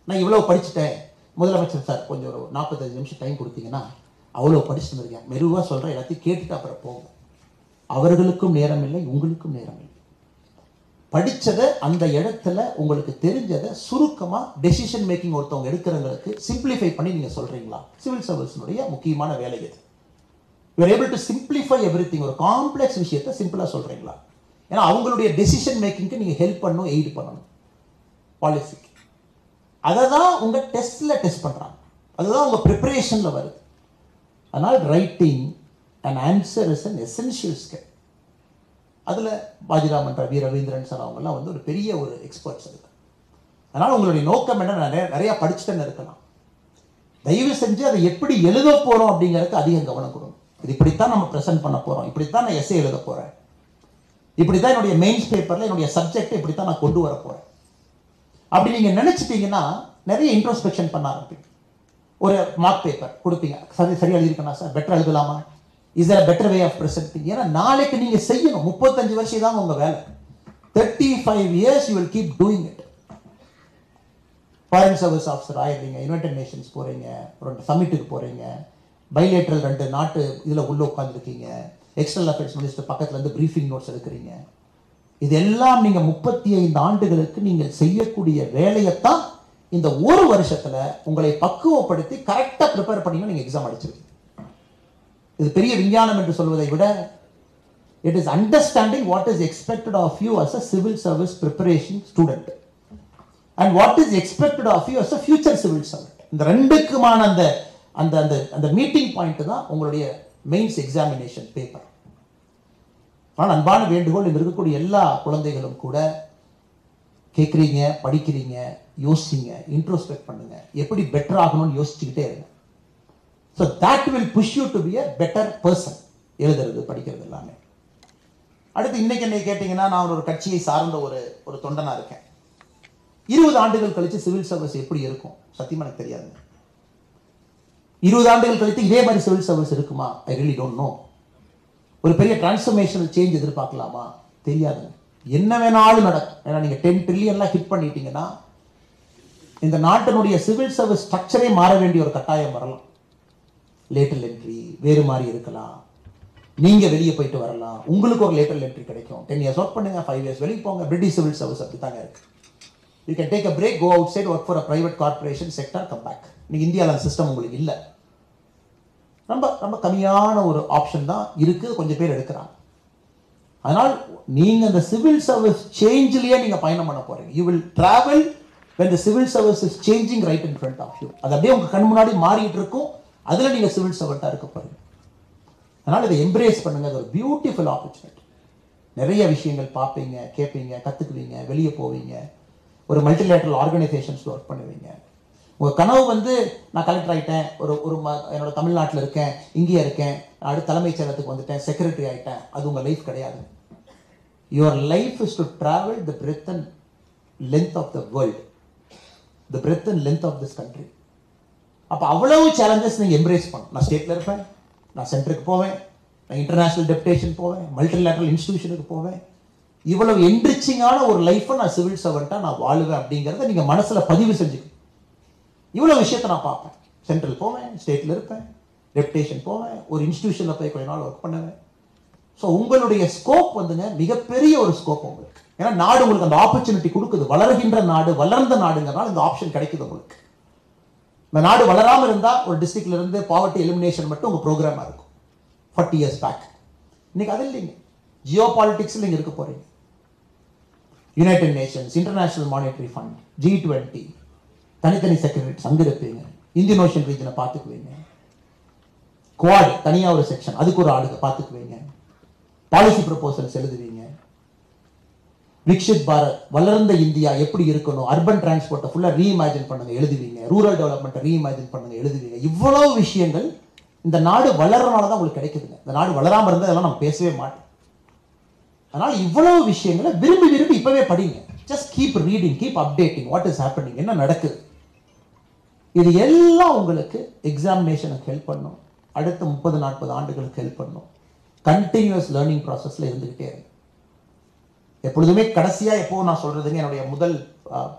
Speaker 1: நான் இவ்வளவு படிச்சுட்டேன் முதலமைச்சர் சார், கொஞ்சம் ஒரு 45 நிமிஷம் டைம் கொடுத்தீங்கன்னா அவ்வளோ படிச்சுட்டு இருக்கேன், மெதுவாக சொல்கிறேன், எல்லாத்தையும் கேட்டுட்டு அப்புறம் போங்க. அவர்களுக்கும் நேரம் இல்லை, உங்களுக்கும் நேரம் இல்லை. படித்ததை அந்த இடத்துல உங்களுக்கு தெரிஞ்சதை சுருக்கமாக டெசிஷன் மேக்கிங் ஒருத்தவங்க எடுக்கிறவங்களுக்கு சிம்பிளிஃபை பண்ணி நீங்கள் சொல்கிறீங்களா? சிவில் சர்வீஸினுடைய முக்கியமான வேலை இது. You are able to simplify everything. ஒரு காம்ப்ளெக்ஸ் விஷயத்தை சிம்பிளாக சொல்கிறீங்களா? ஏன்னா அவங்களுடைய டெசிஷன் மேக்கிங்க்கு நீங்கள் ஹெல்ப் பண்ணணும், எய்டு பண்ணணும் பாலிசிக்கு. அதை தான் உங்கள் டெஸ்ட்டில் டெஸ்ட் பண்ணுறாங்க, அதுதான் உங்கள் ப்ரிப்பரேஷனில் வருது. அதனால் writing and answer is an essential skill. அதில் பாஜிராமன் ரவி, ரவீந்திரன் சார் அவங்கெல்லாம் வந்து ஒரு பெரிய ஒரு எக்ஸ்பர்ட்ஸ் அதுக்கு. அதனால் உங்களுடைய நோக்கம் என்ன? நிறையா படிச்சுட்டேன்னு இருக்கலாம், தயவு செஞ்சு அதை எப்படி எழுத போகிறோம் அப்படிங்கிறதுக்கு அதிகம் கவனம் கொடுங்க. இது இப்படித்தான் நம்ம ப்ரெசென்ட் பண்ண போகிறோம், இப்படித்தான் நான் எஸ்ஏ எழுத போகிறேன், இப்படி தான் என்னுடைய மெயின்ஸ் பேப்பரில் என்னுடைய சப்ஜெக்டை இப்படி தான் நான் கொண்டு வர போகிறேன். அப்படி நீங்கள் நினச்சிட்டிங்கன்னா நிறைய இன்ட்ரோஸ்பெக்ஷன் பண்ண ஆரம்பிப்பீங்க. ஒரு மார்க் பேப்பர் கொடுப்பீங்க, சரியாக எழுதிருக்கணும் சார், பெட்டர் எழுதலாமா, is there better way of presenting? ஏன்னா நாளைக்கு நீங்கள் செய்யணும். 35 வருஷம் தான் உங்கள் வேலை. 35 years you will keep doing it. Foreign service officer ஆயிடுறீங்க, யுனைடெட் நேஷன்ஸ் போகிறீங்க, ஒரு சமிட்டுக்கு போகிறீங்க, பைலேட்ரல் 2 நாட்டு இதில் உள்ளே உட்காந்துருக்கீங்க, எக்ஸ்டர்னல் அஃபேர்ஸ் மினிஸ்டர் பக்கத்துலேருந்து ப்ரீஃபிங் நோட்ஸ் எடுக்கிறீங்க. இதெல்லாம் நீங்கள் 35 ஆண்டுகளுக்கு நீங்கள் செய்யக்கூடிய வேலையைத்தான் இந்த ஒரு வருஷத்தில் உங்களை பக்குவப்படுத்தி கரெக்டாக ப்ரிப்பேர் பண்ணிங்கன்னா நீங்கள் எக்ஸாம் அடிச்சிருக்கீங்க. இது பெரிய விஞ்ஞானம் என்று சொல்வதை விட it is understanding what is expected of you as a civil service preparation student and what is expected of you as a future civil servant. இந்த ரெண்டுக்குமான அந்த அந்த அந்த அந்த மீட்டிங் பாயிண்ட் தான் உங்களுடைய மெயின்ஸ் எக்ஸாமினேஷன் பேப்பர். ஆனால் அன்பான வேண்டுகோள், இங்கே இருக்கக்கூடிய எல்லா குழந்தைகளும் கூட கேட்குறீங்க, படிக்கிறீங்க, யோசிங்க, இன்ட்ரோஸ்பெக்ட் பண்ணுங்க, எப்படி பெட்டர் ஆகணும்னு யோசிச்சுக்கிட்டே இருங்க. So that will push you to be a better person. எழுதுறது, படிக்கிறது எல்லாமே. அடுத்து இன்னைக்கு என்னை கேட்டிங்கன்னா, நான் ஒரு கட்சியை சார்ந்த ஒரு தொண்டனா இருக்கேன். 20 ஆண்டுகள் கழித்து சிவில் சர்வீஸ் எப்படி இருக்கும் சத்தியமாக எனக்கு தெரியாதுங்க. 20 ஆண்டுகள் கழித்து இதே மாதிரி சிவில் சர்வீஸ் இருக்குமா? I really don't know. ஒரு பெரிய டிரான்ஸ்ஃபர்மேஷனல் சேஞ்ச் எதிர்பார்க்கலாமா? தெரியாதுங்க. என்ன வேணாலும் நடக்கும். ஏன்னா நீங்கள் 10 trillion ஹிட் பண்ணிட்டீங்கன்னா இந்த நாட்டினுடைய சிவில் சர்வீஸ் ஸ்ட்ரக்சரே மாற வேண்டிய ஒரு கட்டாயம் வரலாம். லேட்டல் என்ட்ரி வேறு மாதிரி இருக்கலாம், நீங்கள் வெளியே போயிட்டு வரலாம், உங்களுக்கு ஒரு லேட்டல் என்ட்ரி கிடைக்கும். 10 years ஒர்க் பண்ணுங்க, 5 years வெளியே போங்க. பிரிட்டிஷ் சிவில் சர்வீஸ் அப்படி தாங்க இருக்கு. You can take a break, go outside, work for a private corporation sector, come back. இன்னைக்கு இந்தியாவில் சிஸ்டம் உங்களுக்கு இல்லை. ரொம்ப ரொம்ப கம்மியான ஒரு ஆப்ஷன் தான் இருக்குது, கொஞ்சம் பேர் எடுக்கிறாங்க. அதனால் நீங்கள் இந்த சிவில் சர்வீஸ் சேஞ்சிலேயே நீங்கள் பயணம் பண்ண போகிறீங்க. You will travel when the civil service is changing right in front of you. அது அப்படியே உங்கள் கண் முன்னாடி மாறிட்டு இருக்கும், அதில் நீங்கள் சிவில் சர்வெண்ட்டாக இருக்க போகிறீங்க. அதனால் இதை எம்ப்ரேஸ் பண்ணுங்கள். அது ஒரு பியூட்டிஃபுல் ஆப்பர்ச்சுனிட்டி. நிறைய விஷயங்கள் பார்ப்பீங்க, கேட்பீங்க, கற்றுக்குவீங்க, வெளியே போவீங்க, ஒரு மல்டிலேட்டரல் ஆர்கனைசேஷன்ஸில் ஒர்க் பண்ணுவீங்க. உங்கள் கனவு வந்து நான் கலெக்டர் ஆகிட்டேன், என்னோட தமிழ்நாட்டில் இருக்கேன், இங்கேயே இருக்கேன், அடுத்த தலைமைச் செயலகத்துக்கு வந்துட்டேன், செக்ரட்டரி ஆகிட்டேன், அது உங்கள் லைஃப் கிடையாது. Your life is to travel the breadth and length of the world, the breadth and length of this country. அப்போ அவ்வளவு சேலஞ்சஸ் நீங்கள் எம்ப்ரேஸ் பண்ணணும். நான் ஸ்டேட்டில் இருப்பேன், நான் சென்டருக்கு போவேன், நான் இன்டர்நேஷ்னல் டெப்டேஷன் போவேன், மல்டிலேட்டரல் இன்ஸ்டிடியூஷனுக்கு போவேன். இவ்வளவு என்ரிச்சிங்கான ஒரு லைஃப்பை நான் சிவில் சர்வெண்ட்டாக நான் வாழுவேன் அப்படிங்கிறத நீங்கள் மனசில் பதிவு செஞ்சுக்கணும். இவ்வளோ விஷயத்தை நான் பார்ப்பேன், சென்ட்ரல் போவேன், ஸ்டேட்டில் இருப்பேன், டெப்டேஷன் போவேன், ஒரு இன்ஸ்டிடியூஷனில் போய் கொஞ்ச நாள் ஒர்க் பண்ணுவேன். ஸோ உங்களுடைய ஸ்கோப் வந்துங்க மிகப்பெரிய ஒரு ஸ்கோப் உங்களுக்கு. ஏன்னா நாடு உங்களுக்கு அந்த ஆப்பர்ச்சுனிட்டி கொடுக்குது. வளர்கின்ற நாடு, வளர்ந்த நாடுங்கிறனால இந்த ஆப்ஷன் கிடைக்குது உங்களுக்கு. இந்த நாடு வளராமல் இருந்தால் ஒரு டிஸ்ட்ரிக்ட்ல இருந்து பாவர்ட்டி எலிமினேஷன் மட்டும் உங்கள் ப்ரோக்ராமாக இருக்கும் 40 years பேக். இன்னைக்கு அது இல்லைங்க. ஜியோ பாலிட்டிக்ஸில் நீங்கள் இருக்க போறீங்க. United Nations, International Monetary Fund, G20, தனித்தனி செக்ரட்டரிஸ் அங்கே இருப்பீங்க. இந்தியன் ஓஷன் ரீஜனை பார்த்துக்குவீங்க. குவாட் தனியாக ஒரு செக்ஷன், அதுக்கு ஒரு ஆளுங்க பார்த்துக்குவீங்க. பாலிசி ப்ரொபோசல்ஸ் எழுதுவீங்க. விக்ஷித் பாரத், வளர்ந்த இந்தியா எப்படி இருக்கணும், அர்பன் டிரான்ஸ்போர்ட்டை ஃபுல்லாக ரீஇமேஜின் பண்ணுங்க எழுதுவீங்க, ரூரல் டெவலப்மெண்ட்டை ரீஇமேஜின் பண்ணுங்க எழுதுவீங்க. இவ்வளோ விஷயங்கள் இந்த நாடு வளர்றனால தான் உங்களுக்கு கிடைக்குதுங்க. இந்த நாடு வளராமல் இருந்தால் இதெல்லாம் நம்ம பேசவே மாட்டோம். அதனால் இவ்வளவு விஷயங்களை விரும்பி விரும்பி இப்பவே படிங்க. Just keep reading, keep updating what is happening, என்ன நடக்குது. இது எல்லாம் உங்களுக்கு எக்ஸாமினேஷனுக்கு ஹெல்ப் பண்ணும், அடுத்த 30-40 ஆண்டுகளுக்கு ஹெல்ப் பண்ணும். கண்டினியூஸ் லேர்னிங் ப்ராசஸில் இருந்துக்கிட்டே இருக்கு. எப்பொழுதுமே கடைசியாக எப்போ நான் சொல்றதுங்க, என்னுடைய முதல்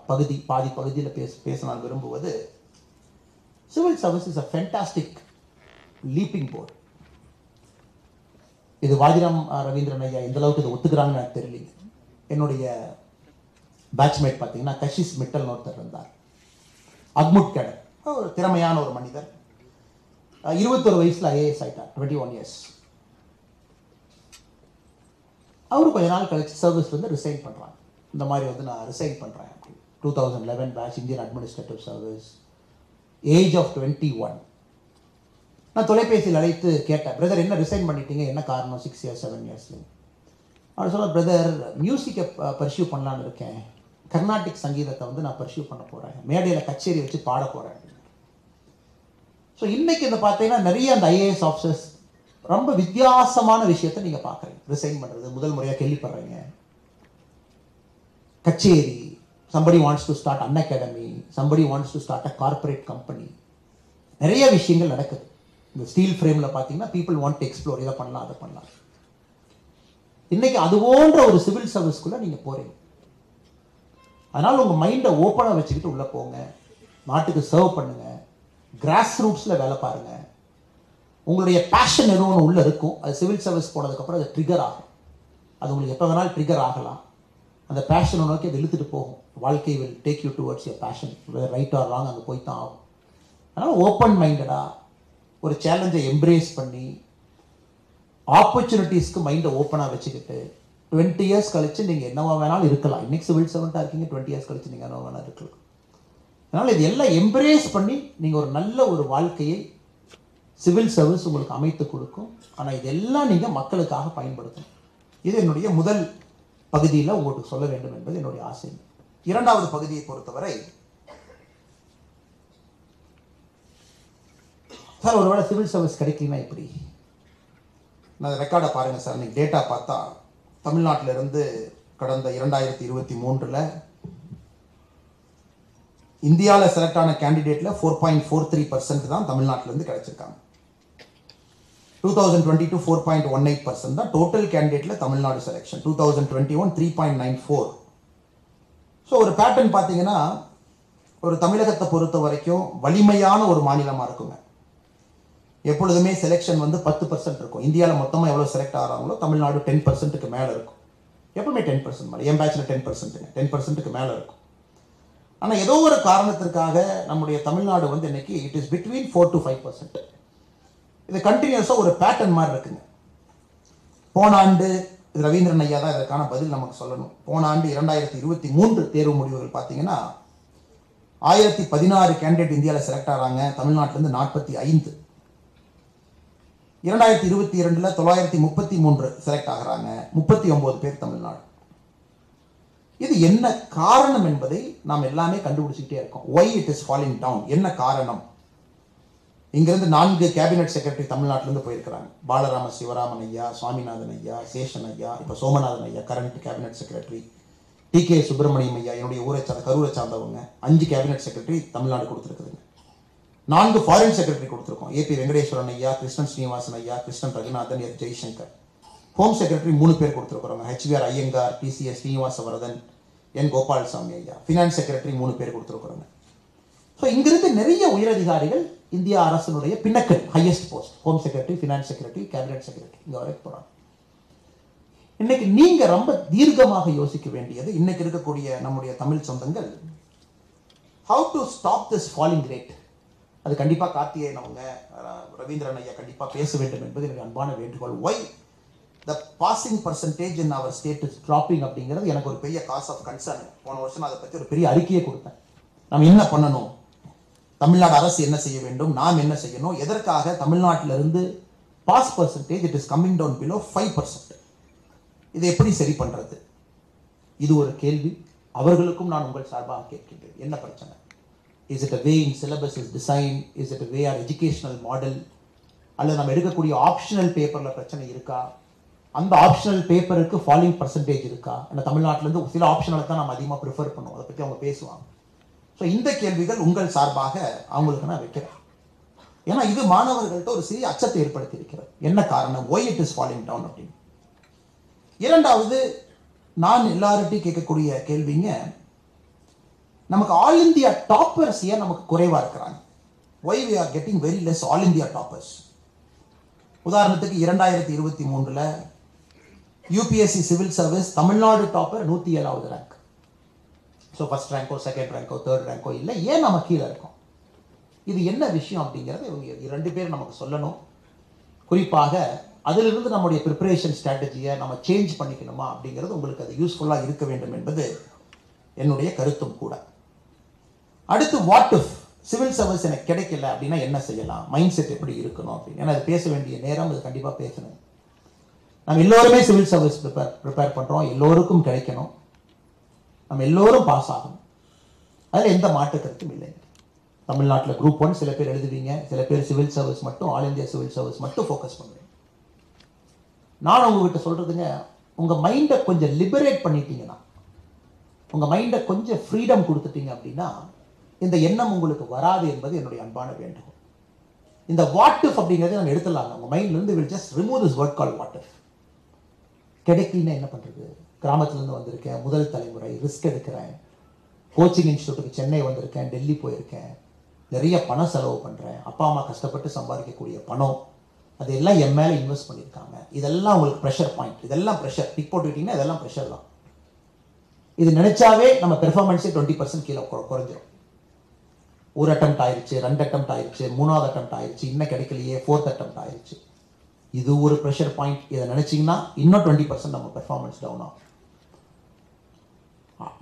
Speaker 1: பகுதி பாதி பகுதியில் பேச நான் விரும்புவது, civil service is a fantastic leaping board. இது வாஜிராம் ரவீந்திரன் ஐயா எந்த அளவுக்கு இதை ஒத்துக்கிறாங்கன்னு எனக்கு தெரியல. என்னுடைய பேட்ச்மேட் பார்த்தீங்கன்னா கஷிஷ் மிட்டல் ஒருத்தர் இருந்தார், அக்முட் கேடர், ஒரு திறமையான ஒரு மனிதர். 21 வயசுல ஐஏஎஸ் ஆயிட்டார், 21 இயர்ஸ். அவரு கொஞ்ச நாள் கழிச்சு சர்வீஸ் வந்து ரிசைன் பண்ணுறாங்க. இந்த மாதிரி வந்து நான் ரிசைன் பண்ணுறேன். 2011 batch Indian administrative service, age of 21. நான் தொலைபேசியில் அழைத்து கேட்டேன், பிரதர் என்ன ரிசைன் பண்ணிட்டீங்க, என்ன காரணம், 6 இயர்ஸ் 7 இயர்ஸ்ல? அவர் சொல்ல, பிரதர் மியூசிக்கை பர்சியூ பண்ணலான்னு இருக்கேன், கர்நாடிக் சங்கீதத்தை வந்து நான் பர்சியூ பண்ண போகிறேன், மேடையில் கச்சேரி வச்சு பாட போகிறேன். ஸோ இன்னைக்கு இந்த பார்த்தீங்கன்னா நிறைய அந்த ஐஏஎஸ் ஆஃபீஸர்ஸ் ரொம்ப வித்தியாசமான விஷயத்தை நீங்கள் பார்க்குறீங்க. ரிசைன் பண்ணுறது முதல் முறையாக கேள்விப்படுறீங்க. கச்சேரி, somebody wants to start an academy, somebody wants to start a corporate company. நிறைய விஷயங்கள் நடக்குது. இந்த ஸ்டீல் ஃப்ரேமில் பார்த்தீங்கன்னா பீப்புள் வாண்ட் டு எக்ஸ்ப்ளோர், இதை பண்ணலாம் அதை பண்ணலாம். இன்னைக்கு அது போன்ற ஒரு சிவில் சர்வீஸ்க்குள்ளே நீங்கள் போகிறீங்க. அதனால் உங்கள் மைண்டை ஓப்பனாக வச்சுக்கிட்டு உள்ளே போங்க, நாட்டுக்கு சர்வ் பண்ணுங்க, கிராஸ் ரூட்ஸில் வேலை பாருங்க. உங்களுடைய பேஷன் எதுவும் ஒன்று உள்ளே இருக்கும், அது சிவில் சர்வீஸ் போனதுக்கப்புறம் அது ட்ரிகர் ஆகும். அது உங்களுக்கு எப்போ வேணாலும் ட்ரிகர் ஆகலாம். அந்த பேஷனை நோக்கி அது இழுத்துட்டு போகும். வாழ்க்கை will take you towards your passion, right or wrong அங்கே போய் தான் ஆகும். அதனால் ஓப்பன் மைண்டடாக ஒரு சேலஞ்சை எம்ப்ரேஸ் பண்ணி ஆப்பர்ச்சுனிட்டிஸ்க்கு மைண்டை ஓப்பனாக வச்சுக்கிட்டு 20 இயர்ஸ் கழிச்சு நீங்கள் என்னவா வேணாலும் இருக்கலாம். இன்னைக்கு சிவில் சர்வெண்ட்டாக இருக்கீங்க, 20 இயர்ஸ் கழிச்சு நீங்கள் என்னவா வேணாலும் இருக்கலாம். அதனால் இது எல்லாம் எம்ப்ரேஸ் பண்ணி நீங்கள் ஒரு நல்ல ஒரு வாழ்க்கையை சிவில் சர்வீஸ் உங்களுக்கு அமைத்து கொடுக்கும். ஆனால் இதெல்லாம் நீங்கள் மக்களுக்காக பயன்படுத்தணும். இது என்னுடைய முதல் பகுதியில் உங்களுக்கு சொல்ல வேண்டும் என்பது என்னுடைய ஆசை. இரண்டாவது பகுதியை பொறுத்தவரை, சார் ஒருவேளை சிவில் சர்வீஸ் கிடைக்கலனா எப்படி? நான் ரெக்கார்டை பாருங்கள் சார். இன்னைக்கு டேட்டா பார்த்தா தமிழ்நாட்டிலிருந்து கடந்த 2023 இந்தியாவில் செலக்ட் ஆன கேண்டிடேட்ல 4.43% தான் தமிழ்நாட்டிலிருந்து கிடைச்சிருக்காங்க. 2022 4.18% தான் டோட்டல் கேண்டிடேட்ல தமிழ்நாடு செலெக்ஷன். 2021 3.94. ஸோ ஒரு பேட்டர்ன் பார்த்தீங்கன்னா, ஒரு தமிழகத்தை பொறுத்த வரைக்கும் வலிமையான ஒரு மாநிலமாக இருக்குங்க. எப்பொழுதுமே செலெக்ஷன் வந்து 10% இருக்கும். இந்தியாவில் மொத்தமாக எவ்வளோ செலக்ட் ஆகிறாங்களோ தமிழ்நாடு 10%க்கு மேலே இருக்கும். எப்பவுமே 10% மேலே, என் பேட்சில் 10%க்கு மேலே இருக்கும். ஆனால் ஏதோ ஒரு காரணத்திற்காக நம்முடைய தமிழ்நாடு வந்து இன்னைக்கு இட் இஸ் பிட்வீன் 4 to 5%. இது கண்டினியூஸாக ஒரு பேட்டர்ன் மாதிரி இருக்குங்க. போன ஆண்டு ரவீந்திரன் ஐயா தான் இதற்கான பதில் நமக்கு சொல்லணும். போன ஆண்டு 2023 தேர்வு முடிவுகள் பார்த்தீங்கன்னா 1016 கேண்டிடேட் இந்தியாவில் செலக்ட் ஆகிறாங்க, தமிழ்நாட்டிலேருந்து 45. 2022 933 செலக்ட் ஆகிறாங்க, 39 பேர் தமிழ்நாடு. இது என்ன காரணம் என்பதை நாம் எல்லாமே கண்டுபிடிச்சிக்கிட்டே இருக்கோம். Why it is falling down, என்ன காரணம்? இங்கிருந்து 4 கேபினெட் செக்ரட்டரி தமிழ்நாட்டிலிருந்து போயிருக்கிறாங்க. பாலராம சிவராமன் ஐயா, சுவாமிநாதன் ஐயா, சேஷன் ஐயா, இப்போ சோமநாதன் ஐயா current cabinet secretary, TK. Subramaniam ஐயா என்னுடைய ஊரை சார்ந்த கரூரை சார்ந்தவங்க. 5 கேபினெட் செக்ரட்டரி தமிழ்நாடு கொடுத்துருக்குதுங்க. 4 ஃபாரின் செக்ரட்டரி கொடுத்துருக்கோம். ஏபி வெங்கடேஸ்வரன் ஐயா, கிருஷ்ணன் ஸ்ரீனிவாசன் ஐயா, Krishnan Raghunathan, S Jaishankar. Home secretary 3 பேர் கொடுத்துருக்குறோங்க. HVR Iyengar, TCS Srinivasavaradan, N Gopalaswamy ஐயா. ஃபினான்ஸ் செக்ரட்டரி 3 பேர் கொடுத்துருக்குறோங்க. ஸோ இங்கிருந்து நிறைய உயரதிகாரிகள் இந்திய அரசினுடைய பின்னக்கல் highest post, home secretary, finance secretary, cabinet secretary இங்கே வரைக்கும் போகிறாங்க. இன்னைக்கு நீங்க ரொம்ப தீர்க்கமாக யோசிக்க வேண்டியது, இன்னைக்கு இருக்கக்கூடிய நம்முடைய தமிழ் சொந்தங்கள், how to stop this falling rate. அது கண்டிப்பாக கார்த்திகேயன் அவங்க, ரவீந்திரன் ஐயா கண்டிப்பாக பேச வேண்டும் என்பது எனக்கு அன்பான வேண்டுகோள். Why the passing percentage in our state is dropping அப்படிங்கிறது எனக்கு ஒரு பெரிய காஸ் ஆஃப் கன்சர்ன். போன வருஷம் அதை பற்றி ஒரு பெரிய அறிக்கையை கொடுத்தேன். நம்ம என்ன பண்ணணும், தமிழ்நாடு அரசு என்ன செய்ய வேண்டும், நாம் என்ன செய்யணும், எதற்காக தமிழ்நாட்டிலிருந்து pass percentage it is coming down below 5%. இதை எப்படி சரி பண்றது? இது ஒரு கேள்வி. அவர்களுக்கும் நான் உங்கள் சார்பாக கேட்கின்றேன், என்ன பிரச்சனை? Is it a way in syllabus is design? Is it a way our educational model? அல்லது நம்ம எடுக்கக்கூடிய ஆப்ஷனல் பேப்பரில் பிரச்சனை இருக்கா? அந்த ஆப்ஷனல் பேப்பருக்கு ஃபாலோயிங் பர்சன்டேஜ் இருக்கா? ஏன்னா தமிழ்நாட்டிலேருந்து சில ஆப்ஷனலை தான் நம்ம அதிகமாக ப்ரிஃபர் பண்ணுவோம், அதை பற்றி அவங்க பேசுவாங்க. ஸோ இந்த கேள்விகள் உங்கள் சார்பாக அவங்களுக்கு நான் வைக்கிறேன். ஏன்னா இது மாணவர்கள்ட்ட ஒரு சிறிய அச்சத்தை ஏற்படுத்தி இருக்கிறது. என்ன காரணம்? Why it is falling down அப்படின்னு. இரண்டாவது, நான் எல்லார்ட்டையும் கேட்கக்கூடிய கேள்விங்க, நமக்கு ஆல் இந்தியா டாப்பர்ஸ் ஏன் நமக்கு குறைவாக இருக்கிறாங்க? Why we are getting very less all India toppers? உதாரணத்துக்கு 2023 UPSC civil service Tamil Nadu topper 107வது ரேங்க். ஸோ ஃபர்ஸ்ட் ரேங்கோ செகண்ட் ரேங்கோ தேர்ட் ரேங்கோ இல்லை, ஏன் நம்ம கீழே இருக்கோம்? இது என்ன விஷயம் அப்படிங்கிறத இவங்க 2 பேர் நமக்கு சொல்லணும். குறிப்பாக அதிலிருந்து நம்முடைய ப்ரிப்பரேஷன் ஸ்ட்ராட்டஜியை நம்ம சேஞ்ச் பண்ணிக்கணுமா அப்படிங்கிறது உங்களுக்கு அது யூஸ்ஃபுல்லாக இருக்க வேண்டும் என்பது என்னுடைய கருத்தும் கூட. அடுத்து, வாட் இஃப் சிவில் சர்வீஸ் எனக்கு கிடைக்கல அப்படின்னா என்ன செய்யலாம்? மைண்ட் செட் எப்படி இருக்கணும் அப்படின்னு. ஏன்னா அது பேச வேண்டிய நேரம், அது கண்டிப்பாக பேசணும். நம்ம எல்லோருமே சிவில் சர்வீஸ் ப்ரிப்பேர் பண்ணுறோம், எல்லோருக்கும் கிடைக்கணும், நம்ம எல்லோரும் பாஸ் ஆகணும், அதில் எந்த மாற்று கருத்தும் இல்லை. தமிழ்நாட்டில் குரூப் 1 சில பேர் எழுதுவீங்க, சில பேர் சிவில் சர்வீஸ் மட்டும், ஆல் இந்தியா சிவில் சர்வீஸ் மட்டும் ஃபோக்கஸ் பண்ணுவீங்க. நான் உங்ககிட்ட சொல்கிறதுங்க, உங்கள் மைண்டை கொஞ்சம் லிபரேட் பண்ணிட்டீங்கன்னா, உங்கள் மைண்டை கொஞ்சம் ஃப்ரீடம் கொடுத்துட்டீங்க அப்படின்னா இந்த எண்ணம் உங்களுக்கு வராது என்பது என்னுடைய அன்பான வேண்டுகோள். இந்த வாட் இஃப் அப்படிங்கிறத நம்ம எடுத்துடலாம் உங்கள் மைண்ட்லேருந்து. Will just remove this word call what if. கிடைக்கலன்னா என்ன பண்ணுறது? கிராமத்துலேருந்து வந்திருக்கேன், முதல் தலைமுறை, ரிஸ்க் எடுக்கிறேன், கோச்சிங் இன்ஸ்டியூட்டுக்கு சென்னை வந்திருக்கேன், டெல்லி போயிருக்கேன், நிறைய பணம் செலவு பண்ணுறேன், அப்பா அம்மா கஷ்டப்பட்டு சம்பாதிக்கக்கூடிய பணம் அதெல்லாம் என் மேலே இன்வெஸ்ட் பண்ணியிருக்காங்க, இதெல்லாம் உங்களுக்கு ப்ரெஷர் பாயிண்ட், இதெல்லாம் ப்ரெஷர் டிக் போட்டுக்கிட்டிங்கன்னா இதெல்லாம் ப்ரெஷர் தான். இது நினைச்சாவே நம்ம பெர்ஃபார்மன்ஸே 20% கீழே குறைஞ்சிடும். ஒரு அட்டெம்ப்ட் ஆயிடுச்சு, 2 அட்டெம்ப்ட் ஆயிடுச்சு, 3வது அட்டெம்ப்ட் ஆயிடுச்சு, இன்னும் கிடைக்கலையே, 4th அட்டெம்ப்ட் ஆயிடுச்சு. இது ஒரு ப்ரெஷர் பாயிண்ட். இதை நினைச்சிங்கன்னா இன்னும் 20% நம்ம பெர்ஃபார்மன்ஸ் டவுன் ஆகும்.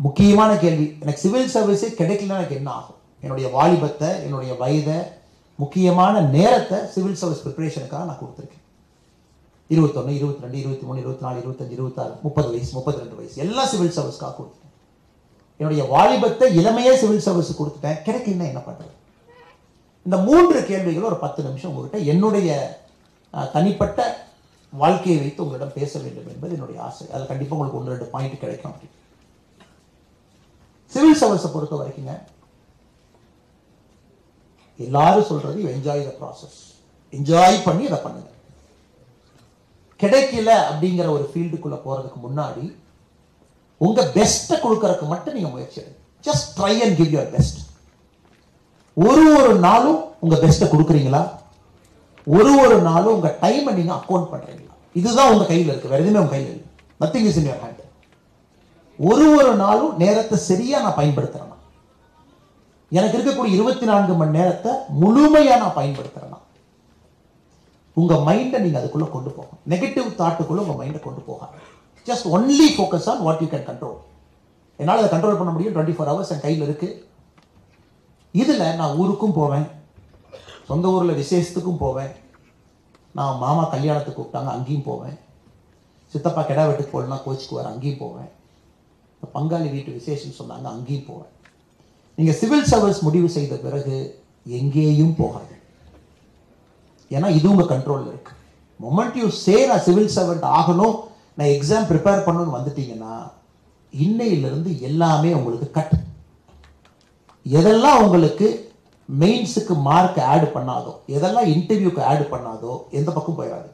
Speaker 1: முக்கியமான கேள்வி, எனக்கு சிவில் சர்வீஸே கிடைக்கலன்னா எனக்கு என்ன ஆகும்? என்னுடைய வாலிபத்தை, என்னுடைய வயதை, முக்கியமான நேரத்தை சிவில் சர்வீஸ் ப்ரிப்பரேஷனுக்காக நான் கொடுத்துருக்கேன். 21, 22, 23, 24, 25, 26, 30 வயசு, 32 வயசு எல்லாம் சிவில் சர்வீஸ்க்காக கொடுத்துட்டேன். என்னுடைய வாலிபத்தை இளமையே சிவில் சர்வீஸ் கொடுத்துட்டேன், கிடைக்கலன்னா என்ன பண்ணுறது? இந்த 3 கேள்விகள் ஒரு 10 நிமிஷம் உங்கள்கிட்ட என்னுடைய தனிப்பட்ட வாழ்க்கையை வைத்து உங்களிடம் பேச வேண்டும் என்பது என்னுடைய ஆசை. அதில் கண்டிப்பாக உங்களுக்கு 1-2 பாயிண்ட் கிடைக்கும். அப்படி சிவில் சர்வீஸை பொறுத்த வரைக்குங்க, எல்லாரும் சொல்றது என்ஜாய் த ப்ராசஸ், என்ஜாய் பண்ணி அதை பண்ணுங்க. கிடைக்கல அப்படிங்கிற ஒரு ஃபீல்டுக்குள்ள போறதுக்கு முன்னாடி உங்க பெஸ்ட்டை கொடுக்கறதுக்கு மட்டும் நீங்க முயற்சி எடுங்க. Just try and give your best. ஒரு நாளும் உங்க பெஸ்ட்டை கொடுக்குறீங்களா? ஒரு நாளும் உங்க டைமை நீங்க அக்கௌண்ட் பண்றீங்களா? இதுதான் உங்க கையில் இருக்கு, வேற எதுவுமே உங்க கையில் இல்லை. Nothing is in your hand. ஒரு நாளும் நேரத்தை சரியா நான் பயன்படுத்துறேன். எனக்கு இருக்கக்கூடிய 24 மணி நேரத்தை முழுமையா நான் பயன்படுத்துறேன். உங்க மைண்டை நீங்க அதுக்குள்ள கொண்டு போகணும். நெகட்டிவ் தாட்டுக்குள்ள உங்க மைண்டை கொண்டு போகாது. Just only focus on what you can control. என்னால் அதை கண்ட்ரோல் பண்ண முடியும். 24 hours என் கையில் இருக்கு. இதுல நான் ஊருக்கும் போவேன், சொந்த ஊர்ல விசேஷத்துக்கும் போவேன், நான் மாமா கல்யாணத்துக்கு கூப்பிட்டாங்க அங்கேயும் போவேன், சித்தப்பா கிடா வெட்டுக்கு போடலாம் கோச்சிக்குவார் அங்கேயும் போவேன், பங்காளி வீட்டு விசேஷம் சொன்னாங்க அங்கேயும் போவேன். நீங்க சிவில் சர்வீஸ் முடிவு செய்த பிறகு எங்கேயும் போகாது. ஏன்னா இது உங்க கண்ட்ரோல்ல இருக்கு. மொமெண்ட் யூ சே நான் சிவில் சர்வெண்ட் ஆகணும், நான் எக்ஸாம் ப்ரிப்பேர் பண்ணணும்னு வந்துட்டீங்கன்னா இன்னையிலிருந்து எல்லாமே உங்களுக்கு கட். எதெல்லாம் உங்களுக்கு மெயின்ஸுக்கு மார்க் ஆட் பண்ணாதோ, எதெல்லாம் இன்டர்வியூக்கு ஆட் பண்ணாதோ எந்த பக்கம் போயிடாது.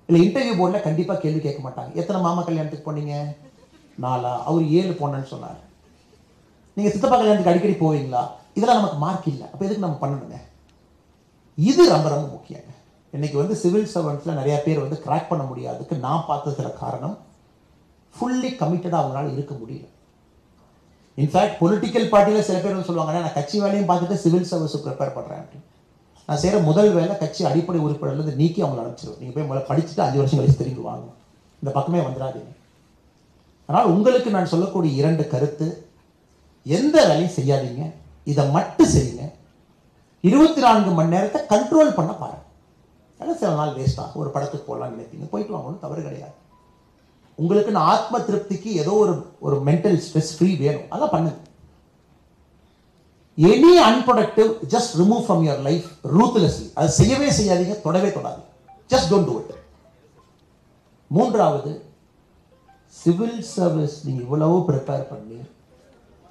Speaker 1: இல்லை இன்டர்வியூ போர்டில் கண்டிப்பாக கேள்வி கேட்க மாட்டாங்க. எத்தனை மாமா கல்யாணத்துக்கு போனீங்க? 4. அவர் 7 போனேன்னு சொன்னார். நீங்கள் சித்தப்பா கல்யாணத்துக்கு அடிக்கடி போவீங்களா? இதெல்லாம் நமக்கு மார்க் இல்லை, அப்போ எதுக்கு நம்ம பண்ணணுங்க? இது ரொம்ப ரொம்ப முக்கியம். இன்னைக்கு சிவில் சர்வன்ட்ஸில் நிறைய பேர் கிராக் பண்ண முடியாதுக்கு நான் பார்த்ததுல காரணம் ஃபுல்லி கமிட்டடாக அவங்களால இருக்க முடியல. இன்ஃபேக்ட் பொலிட்டிக்கல் பார்ட்டியில் சில பேர் சொல்லுவாங்க, நான் கட்சி வேலையும் பார்த்துட்டு சிவில் சர்வீஸ் ப்ரிப்பேர் பண்ணுறேன் அப்படின்னு. நான் செய்கிற முதல் வேலை கட்சி அடிப்படை உறுப்பினர்லேருந்து நீக்கி அவங்களை அனுப்பிச்சிடுவேன். நீங்கள் போய் முதல்ல படிச்சுட்டு 5 வருஷம் கழிச்சு திரும்பி வாங்க, இந்த பக்கமே வந்துடாதீங்க. அதனால் உங்களுக்கு நான் சொல்லக்கூடிய 2 கருத்து, எந்த வேலையும் செய்யாதீங்க, இதை மட்டும் செய்யுங்க. 24 மணி நேரத்தை கண்ட்ரோல் பண்ண பாருங்க. சில நாள் வேஸ்ட் ஆகும். ஒரு படத்துக்கு போகலான்னு நினைப்பீங்க, போயிட்டு வாங்க, ஒன்றும் தவறு கிடையாது. உங்களுக்கு ஆத்ம திருப்திக்கு ஏதோ ஒரு மென்டல் ஸ்ட்ரெஸ் ஃப்ரீ வேணும், அதெல்லாம் பண்ணுங்க. Any unproductive just remove from your life ruthlessly. அது செய்யவே செய்யாதீங்க, தொடவே தொடாதீங்க. Just don't do it. மூன்றாவது, சிவில் சர்வீஸ் நீங்க இவ்வளவு ப்ரிப்பேர் பண்ணி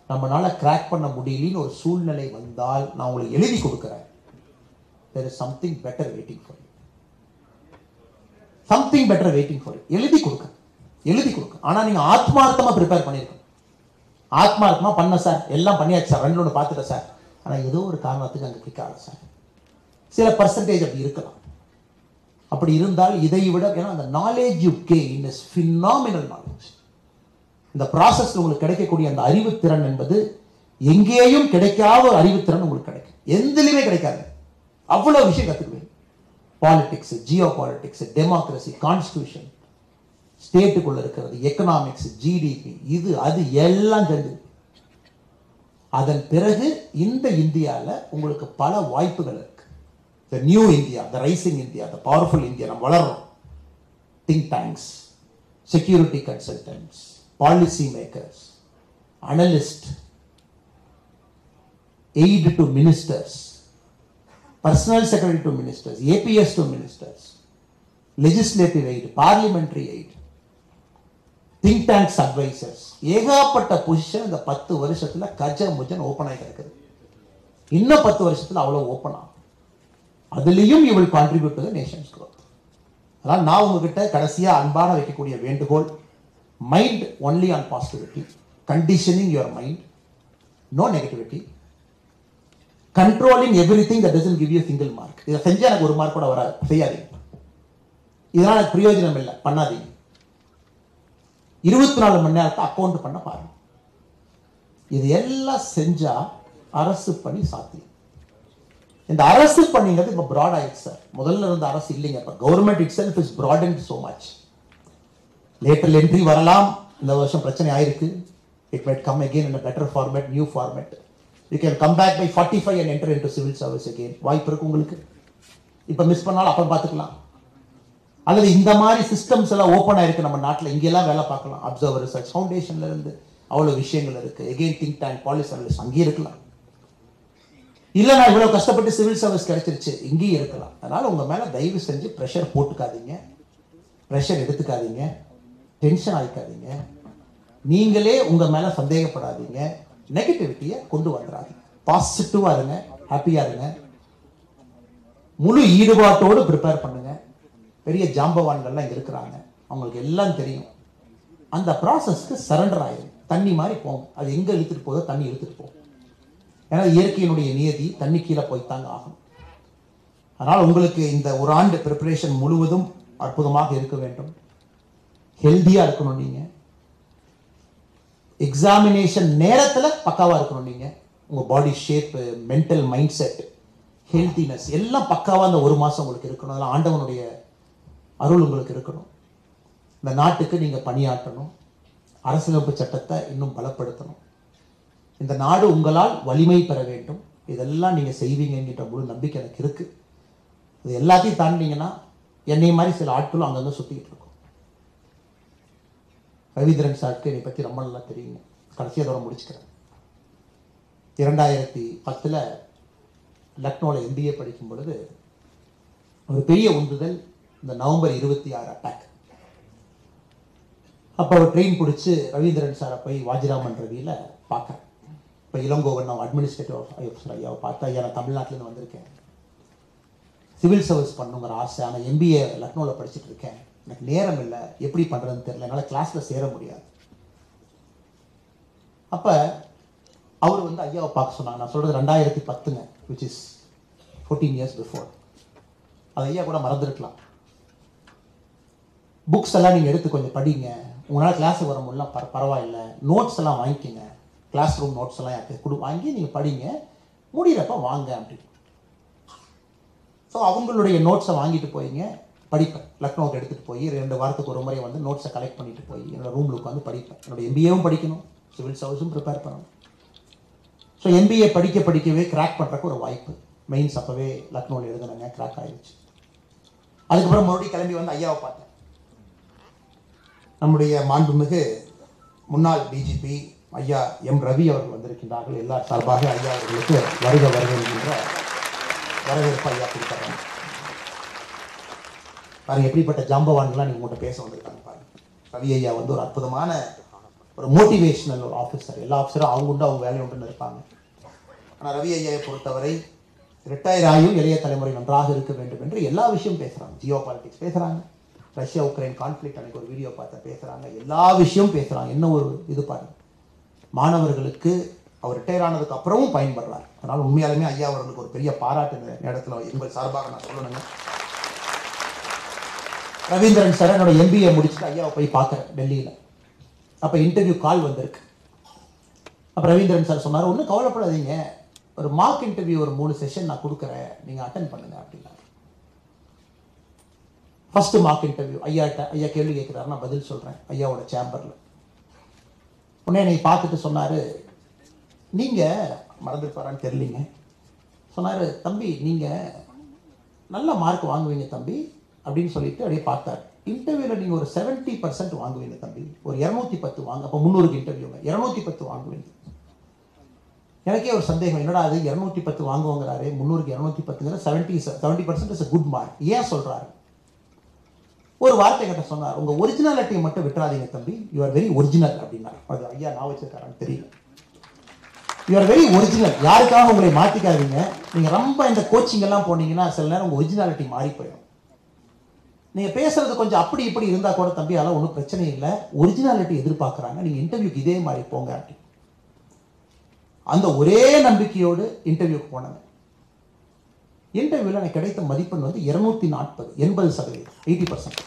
Speaker 1: நம்மளால கிராக் பண்ண முடியலன்னு ஒரு சூழ்நிலை வந்தால் நான் உங்களுக்கு எழுதி கொடுக்கிறேன். there is something better waiting for you. something better waiting for you. எழுதி கொடுக்க. ஆனா நீங்க ஆத்மார்த்தமா ப்ரிப்பேர் பண்ணிருக்கணும். ஆத்மார்த்தமா பண்ண சார், எல்லாம் பண்ணியாச்சு சார், 2 பார்த்துட்டேன் சார், ஆனா ஏதோ ஒரு காரணத்துக்கு அங்க கிளிக் ஆகல சார். சில பர்சன்டேஜ் அப்படி இருக்கலாம். அப்படி இருந்தால் இதை விட, ஏன்னா அந்த knowledge you gain is phenomenal knowledge. இந்த ப்ராசஸ் உங்களுக்கு கிடைக்கக்கூடிய அந்த அறிவுத்திறன் என்பது எங்கேயும் கிடைக்காத ஒரு அறிவுத்திறன் உங்களுக்கு கிடைக்கும். எந்திலுமே கிடைக்காது. அவ்வளவு விஷயம் கத்துக்குவீங்க. Politics, geo politics, democracy, constitution, ஸ்டேட்டுக்குள்ள இருக்கிறது, எக்கனாமிக்ஸ், ஜிடிபி, இது அது எல்லாம் தெரிஞ்சு. அதன் பிறகு இந்த இந்தியாவில் உங்களுக்கு பல வாய்ப்புகள் இருக்கு. the new India, the rising India, the powerful India, நம்ம வளர்றோம். think tanks, security consultants, policy makers, analysts, aid to ministers, personal secretary to ministers, APS to ministers, legislative aid, parliamentary aid, think tanks advisors, ஏகப்பட்ட position இந்த 10 வருஷத்துல கஜமுஜன் open ஆகி கிடக்குது. இன்னும் 10 வருஷத்துல அவ்வளவு open ஆகும். அதுலயும் you will contribute to the nation's growth. அதனால நான் உங்ககிட்ட கடைசியா அன்பான வைக்கக்கூடிய வேண்டுகோள், mind only on positivity, conditioning your mind, no negativity, controlling everything that doesn't give you single mark. இதை செஞ்சா எனக்கு 1 மார்க் கூட வராது, செய்யாதீங்க. இதனால எனக்கு பிரயோஜனம் இல்லை, பண்ணாதீங்க. 24 மணி நேரத்தை அக்கௌண்ட் பண்ண பாருங்க. இது எல்லாம் செஞ்சா அரசு பணி சாத்தியம். இந்த அரசு பணிங்கிறது இப்போ ப்ராட் ஆயிடுச்சு சார். முதல்ல இருந்த அரசு இல்லைங்க. இப்போ government itself is prudent so much. Later entry வரலாம், இந்த வருஷம் பிரச்சனை ஆயிருக்கு. It might come again in a better format, new format. You can come back by 45 and enter into civil service again. வாய்ப்பு இருக்கு உங்களுக்கு. இப்போ மிஸ் பண்ணாலும் அப்புறம் பார்த்துக்கலாம். அல்லது இந்த மாதிரி சிஸ்டம்ஸ் எல்லாம் ஓப்பன் ஆயிருக்கு நம்ம நாட்டில், இங்கெல்லாம் வேலை பார்க்கலாம். அப்சர்வர் ரிசர்ச் ஃபவுண்டேஷன்ல இருந்து அவ்வளோ விஷயங்கள் இருக்கு. Again think tank, policy analyst அங்கேயே இருக்கலாம். இல்லை நான் இவ்வளோ கஷ்டப்பட்டு சிவில் சர்வீஸ் கிடைச்சிருச்சு, இங்கேயும் இருக்கலாம். அதனால உங்க மேல தயவு செஞ்சு ப்ரெஷர் போட்டுக்காதீங்க, ப்ரெஷர் எடுத்துக்காதீங்க, டென்ஷன் ஆகிக்காதீங்க. நீங்களே உங்க மேல சந்தேகப்படாதீங்க, நெகட்டிவிட்டியை கொண்டு வந்துடாதீங்க. பாசிட்டிவா இருங்க, ஹாப்பியா இருங்க, முழு ஈடுபாட்டோடு ப்ரிப்பேர் பண்ணுங்க. பெரிய ஜாம்பவான்கள்லாம் இங்க இருக்கிறாங்க, அவங்களுக்கு எல்லாம் தெரியும். அந்த ப்ராசஸ்க்கு சரண்டர் ஆயிடும். தண்ணி மாதிரி போங்க, அது எங்க இழுத்துட்டு போதோ தண்ணி இழுத்துட்டு போகும். ஏன்னா இயற்கையினுடைய நியதி, தண்ணி கீழே போய்த்தாங்க ஆகும். அதனால் உங்களுக்கு இந்த 1 ஆண்டு ப்ரிப்பரேஷன் முழுவதும் அற்புதமாக இருக்க வேண்டும். ஹெல்தியா இருக்கணும். நீங்க எக்ஸாமினேஷன் நேரத்தில் பக்காவா இருக்கணும். நீங்க உங்க பாடி shape, mental mind set, healthiness எல்லாம் பக்காவா அந்த 1 மாசம் உங்களுக்கு இருக்கணும். அதெல்லாம் ஆண்டவனுடைய அருள் உங்களுக்கு இருக்கணும். இந்த நாட்டுக்கு நீங்க பணியாற்றணும். அரசியலமைப்பு சட்டத்தை இன்னும் பலப்படுத்தணும். இந்த நாடு உங்களால் வலிமை பெற வேண்டும். இதெல்லாம் நீங்க செய்வீங்கன்ற முழு நம்பிக்கை எனக்கு இருக்கு. இது எல்லாத்தையும் தாண்டிங்கன்னா என்னை மாதிரி சில ஆட்களும் அங்கங்க சுத்திட்டு இருக்கும். ரவீந்திரன் சாருக்கு என்னை பத்தி ரொம்ப நல்லா தெரியுங்க. கடைசியாக அதோட முடிச்சுக்கிறேன். 2010 லக்னோவில் MBA படிக்கும் பொழுது ஒரு பெரிய உந்துதல் இந்த நவம்பர் 26 அட்டாக். அப்போ அவர் ட்ரெயின் பிடிச்சி ரவீந்திரன் சாரை போய் வாஜிராமன் ரவியில் பார்க்குறேன். இப்போ இளங்கோவன் நான் அட்மினிஸ்ட்ரேட்டிவ் ஐயாவை பார்த்தா, ஐயா நான் தமிழ்நாட்டிலேருந்து வந்திருக்கேன், சிவில் சர்வீஸ் பண்ணுங்கிற ஆசை, ஆனால் MBA லக்னோவில் படிச்சுட்டு இருக்கேன், எனக்கு நேரம் இல்லை, எப்படி பண்ணுறதுன்னு தெரியல, என்னால் கிளாஸில் சேர முடியாது. அப்போ அவர் வந்து ஐயாவை பார்க்க சொன்னாங்க. நான் சொல்கிறது 2010, விச் இஸ் 14 years பிஃபோர். அது ஐயா கூட மறந்துருக்கலாம். புக்ஸ் எல்லாம் நீங்கள் எடுத்து கொஞ்சம் படிங்க, உங்களால் கிளாஸுக்கு வர முடியல பரவாயில்லை, நோட்ஸ் எல்லாம் வாங்கிக்கோங்க, கிளாஸ் ரூம் நோட்ஸ் எல்லாம் யாருக்கு வாங்கி நீங்கள் படிங்க, முடிகிறப்ப வாங்க அப்படின்னு. ஸோ அவங்களுடைய நோட்ஸை வாங்கிட்டு போயிங்க, படிப்பேன். லக்னோவுக்கு எடுத்துகிட்டு போய் 2 வாரத்துக்கு ஒரு முறை வந்து நோட்ஸை கலெக்ட் பண்ணிட்டு போய் என்னோட ரூமில் உட்காந்து படிப்பேன். என்னோட MBAவும் படிக்கணும், சிவில் சர்வீஸும் ப்ரிப்பேர் பண்ணணும். ஸோ MBA படிக்கவே கிராக் பண்ணுறக்கு ஒரு வாய்ப்பு. மெயின்ஸ் அப்போவே லக்னோவில் எழுதுனாங்க, கிராக் ஆகிடுச்சு. அதுக்கப்புறம் மறுபடியும் கிளம்பி வந்து ஐயாவை பார்த்தேன். நம்முடைய மாண்புமிகு முன்னாள் டிஜிபி ஐயா எம் ரவி அவர்கள் வந்திருக்கின்றார்கள். எல்லா சார்பாக ஐயா அவர்களுக்கு வருக வருக என்கின்ற வரவேற்பு ஐயா கொடுத்துறாங்க. பாருங்க எப்படிப்பட்ட ஜாம்பவான்கள்லாம் நீங்க உங்கள்கிட்ட பேச வந்திருக்காங்க பாருங்க. ரவி ஐயா வந்து ஒரு அற்புதமான ஒரு மோட்டிவேஷனல் ஒரு ஆஃபீஸர். எல்லா ஆஃபீஸரும் அவங்க உண்டு அவங்க வேலை உண்டுன்னு இருப்பாங்க. ஆனால் ரவி ஐயாவை பொறுத்தவரை ரிட்டையர் ஆகியும் இளைய தலைமுறை நன்றாக இருக்க வேண்டும் என்று எல்லா விஷயமும் பேசுகிறாங்க. ஜியோ பாலிட்டிக்ஸ் பேசுகிறாங்க, ரஷ்யா உக்ரைன் கான்ஃப்ளிக்ட் அன்னைக்கு ஒரு வீடியோ பார்த்து பேசுகிறாங்க, எல்லா விஷயமும் பேசுகிறாங்க. என்ன ஒரு இது பாருங்க, மாணவர்களுக்கு அவர் ரிட்டையர் ஆனதுக்கு அப்புறமும் பயன்படுறார். அதனால் உண்மையாலுமே ஐயா அவர்களுக்கு ஒரு பெரிய பாராட்டு இந்த இடத்துல எங்கள் சார்பாக நான் சொல்லணுங்க. ரவீந்திரன் சார் என்னோட MBA முடிச்சுட்டு ஐயாவை போய் பார்க்குறேன் டெல்லியில். அப்போ இன்டர்வியூ கால் வந்திருக்கு. அப்போ ரவீந்திரன் சார் சொன்னார், ஒன்றும் கவலைப்படாதீங்க, ஒரு மார்க் இன்டர்வியூ ஒரு 3 செஷன் நான் கொடுக்குறேன், நீங்கள் அட்டன் பண்ணுங்க அப்படின்னா. ஃபர்ஸ்ட் மார்க் இன்டர்வியூ ஐயா கேள்வி கேட்குறாரு, நான் பதில் சொல்கிறேன் ஐயாவோட சேம்பரில். உடனே என்னை பார்த்துட்டு சொன்னார், நீங்கள் மறந்துருப்பாரான்னு தெரியலிங்க, சொன்னார், தம்பி நீங்கள் நல்ல மார்க் வாங்குவீங்க தம்பி அப்படின்னு சொல்லிட்டு அப்படியே பார்த்தார். இன்டர்வியூவில் நீங்கள் ஒரு 70% வாங்குவீங்க தம்பி, ஒரு 210 வாங்க. அப்போ 300க்கு இன்டர்வியூங்க, 210 வாங்குவீங்க. எனக்கே ஒரு சந்தேகம், என்னடா அது 210 வாங்குவாங்கிறாரு, 300க்கு 210ங்கிற 70% இஸ் a குட் மார்க். ஏன் சொல்கிறாரு? ஒரு வார்த்தை கிட்ட சொன்னார், உங்கள் ஒரிஜினாலிட்டியை மட்டும் விட்டுறாதீங்க தம்பி, யூ ஆர் வெரி ஒரிஜினல் அப்படின்னா. அது ஐயா நான் வச்சிருக்காரான்னு தெரியல. யூ ஆர் வெரி ஒரிஜினல், யாருக்காக உங்களை மாற்றிக்காதீங்க. நீங்கள் ரொம்ப இந்த கோச்சிங் எல்லாம் போனீங்கன்னா சில நேரம் உங்கள் ஒரிஜினாலிட்டி மாறி போயிடும். நீங்கள் பேசுறது கொஞ்சம் அப்படி இப்படி இருந்தால் கூட தம்பி அதெல்லாம் ஒன்றும் பிரச்சனை இல்லை, ஒரிஜினாலிட்டி எதிர்பார்க்குறாங்க, நீங்கள் இன்டர்வியூக்கு இதே மாதிரி போங்க அப்படி. அந்த ஒரே நம்பிக்கையோடு இன்டர்வியூக்கு போனாங்க. இன்டர்வியூவில் எனக்கு கிடைத்த மதிப்பெண் வந்து 240, 80%, 80%.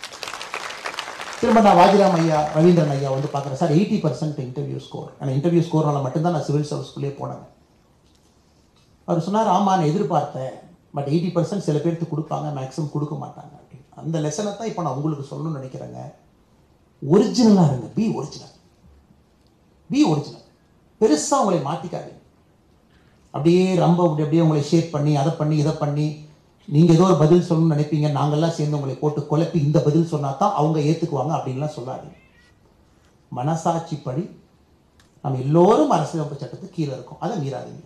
Speaker 1: திரும்ப நான் வாஜிராம் ஐயா ரவீந்திரன் ஐயா வந்து பார்க்குறேன், சார் 80% இன்டர்வியூ ஸ்கோர். ஆனால் இன்டர்வியூ ஸ்கோர்னால மட்டும்தான் நான் சிவில் சர்வீஸ்குள்ளேயே போனேன். அவர் சொன்னார், ஆமாம் நான் எதிர்பார்த்தேன், பட் 80% சில பேருக்கு கொடுப்பாங்க, மேக்ஸிமம் கொடுக்க மாட்டாங்க அப்படின்னு. அந்த லெசனை தான் இப்போ நான் உங்களுக்கு சொல்லணும்னு நினைக்கிறேங்க. ஒரிஜினலாக இருங்க, பி ஒரிஜினல், பி ஒரிஜினல். பெருசாக உங்களை மாற்றிக்காதீங்க. அப்படியே ரொம்ப அப்படியே உங்களை ஷேப் பண்ணி அதை பண்ணி இதை பண்ணி நீங்கள் ஏதோ ஒரு பதில் சொல்லணும்னு நினைப்பீங்க, நாங்கள்லாம் சேர்ந்து உங்களை போட்டு குழப்பி இந்த பதில் சொன்னால் தான் அவங்க ஏற்றுக்குவாங்க அப்படின்லாம் சொல்லாதீங்க. மனசாட்சிப்படி நம்ம எல்லோரும் அரசியலமைப்பு சட்டத்துக்கு கீழே இருக்கோம், அதை மீறாதீங்க.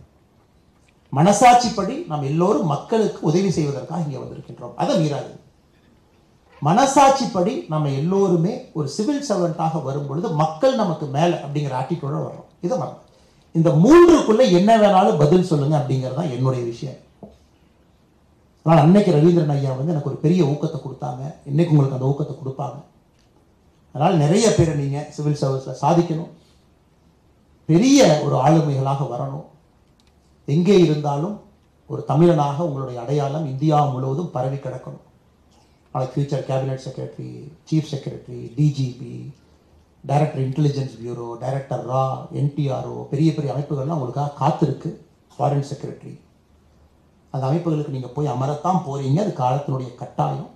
Speaker 1: மனசாட்சிப்படி நாம் எல்லோரும் மக்களுக்கு உதவி செய்வதற்காக இங்கே வந்திருக்கின்றோம், அதை மீறாதீங்க. மனசாட்சிப்படி நம்ம எல்லோருமே ஒரு சிவில் சர்வெண்டாக வரும் பொழுது மக்கள் நமக்கு மேலே அப்படிங்கிற ஆட்டிடியூடோட வரும், இதை மறந்து இந்த 3க்குள்ள என்ன வேணாலும் பதில் சொல்லுங்க அப்படிங்கிறது தான் என்னுடைய விஷயம். அதனால் அன்னைக்கு ரவீந்திரன் ஐயா வந்து எனக்கு ஒரு பெரிய ஊக்கத்தை கொடுத்தாங்க, இன்னைக்கு உங்களுக்கு அந்த ஊக்கத்தை கொடுப்பாங்க. அதனால் நிறைய பேரை நீங்கள் சிவில் சர்வீஸில் சாதிக்கணும், பெரிய ஒரு ஆளுமைகளாக வரணும். எங்கே இருந்தாலும் ஒரு தமிழனாக உங்களுடைய அடையாளம் இந்தியா முழுவதும் பரவி கிடக்கணும். நாளைக்கு future cabinet secretary, chief secretary, DGP, director intelligence bureau, director ரா, NTRO, பெரிய பெரிய அமைப்புகள்லாம் உங்களுக்காக காத்திருக்கு. ஃபாரின் செக்ரட்டரி, அந்த அமைப்புகளுக்கு நீங்கள் போய் அமரத்தான் போகிறீங்க, அது காலத்தினுடைய கட்டாயம்.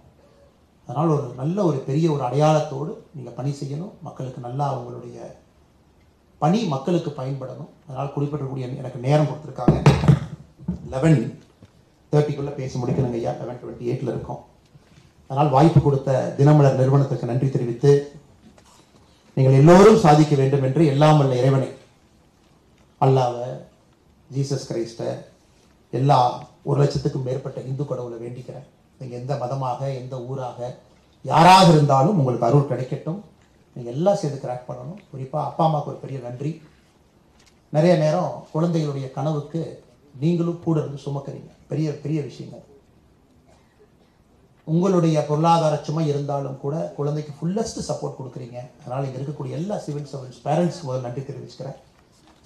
Speaker 1: அதனால் ஒரு நல்ல ஒரு பெரிய ஒரு அடையாளத்தோடு நீங்கள் பணி செய்யணும். மக்களுக்கு நல்லா உங்களுடைய பணி மக்களுக்கு பயன்படணும். அதனால் குறிப்பிடக்கூடிய எனக்கு நேரம் கொடுத்துருக்காங்க, 11:30க்குள்ளே பேசி முடிக்கணுங்க ஐயா. 11:28 இருக்கோம். அதனால் வாய்ப்பு கொடுத்த தினமலர் நிறுவனத்திற்கு நன்றி தெரிவித்து, நீங்கள் எல்லோரும் சாதிக்க வேண்டும் என்று எல்லாம் வல்ல இறைவனை, அல்லாவை, ஜீசஸ் கிரைஸ்டை, எல்லா 1,00,000க்கும் மேற்பட்ட இந்து கடவுளை வேண்டிக்கிறேன். நீங்கள் எந்த மதமாக எந்த ஊராக யாராக இருந்தாலும் உங்களுக்கு அருள் கிடைக்கட்டும். நீங்கள் எல்லாம் சேர்ந்து கிராக் பண்ணணும். குறிப்பாக அப்பா அம்மாவுக்கு ஒரு பெரிய நன்றி. நிறைய நேரம் குழந்தைகளுடைய கனவுக்கு நீங்களும் கூட இருந்து சுமக்கிறீங்க, பெரிய பெரிய விஷயங்கள். உங்களுடைய பொருளாதார சுமை இருந்தாலும் கூட குழந்தைக்கு ஃபுல்லஸ்ட் சப்போர்ட் கொடுக்குறீங்க. அதனால் இங்கே இருக்கக்கூடிய எல்லா சிவில் சர்வன்ஸ் பேரண்ட்ஸ் முதல் நன்றி தெரிவிச்சுக்கிறேன்.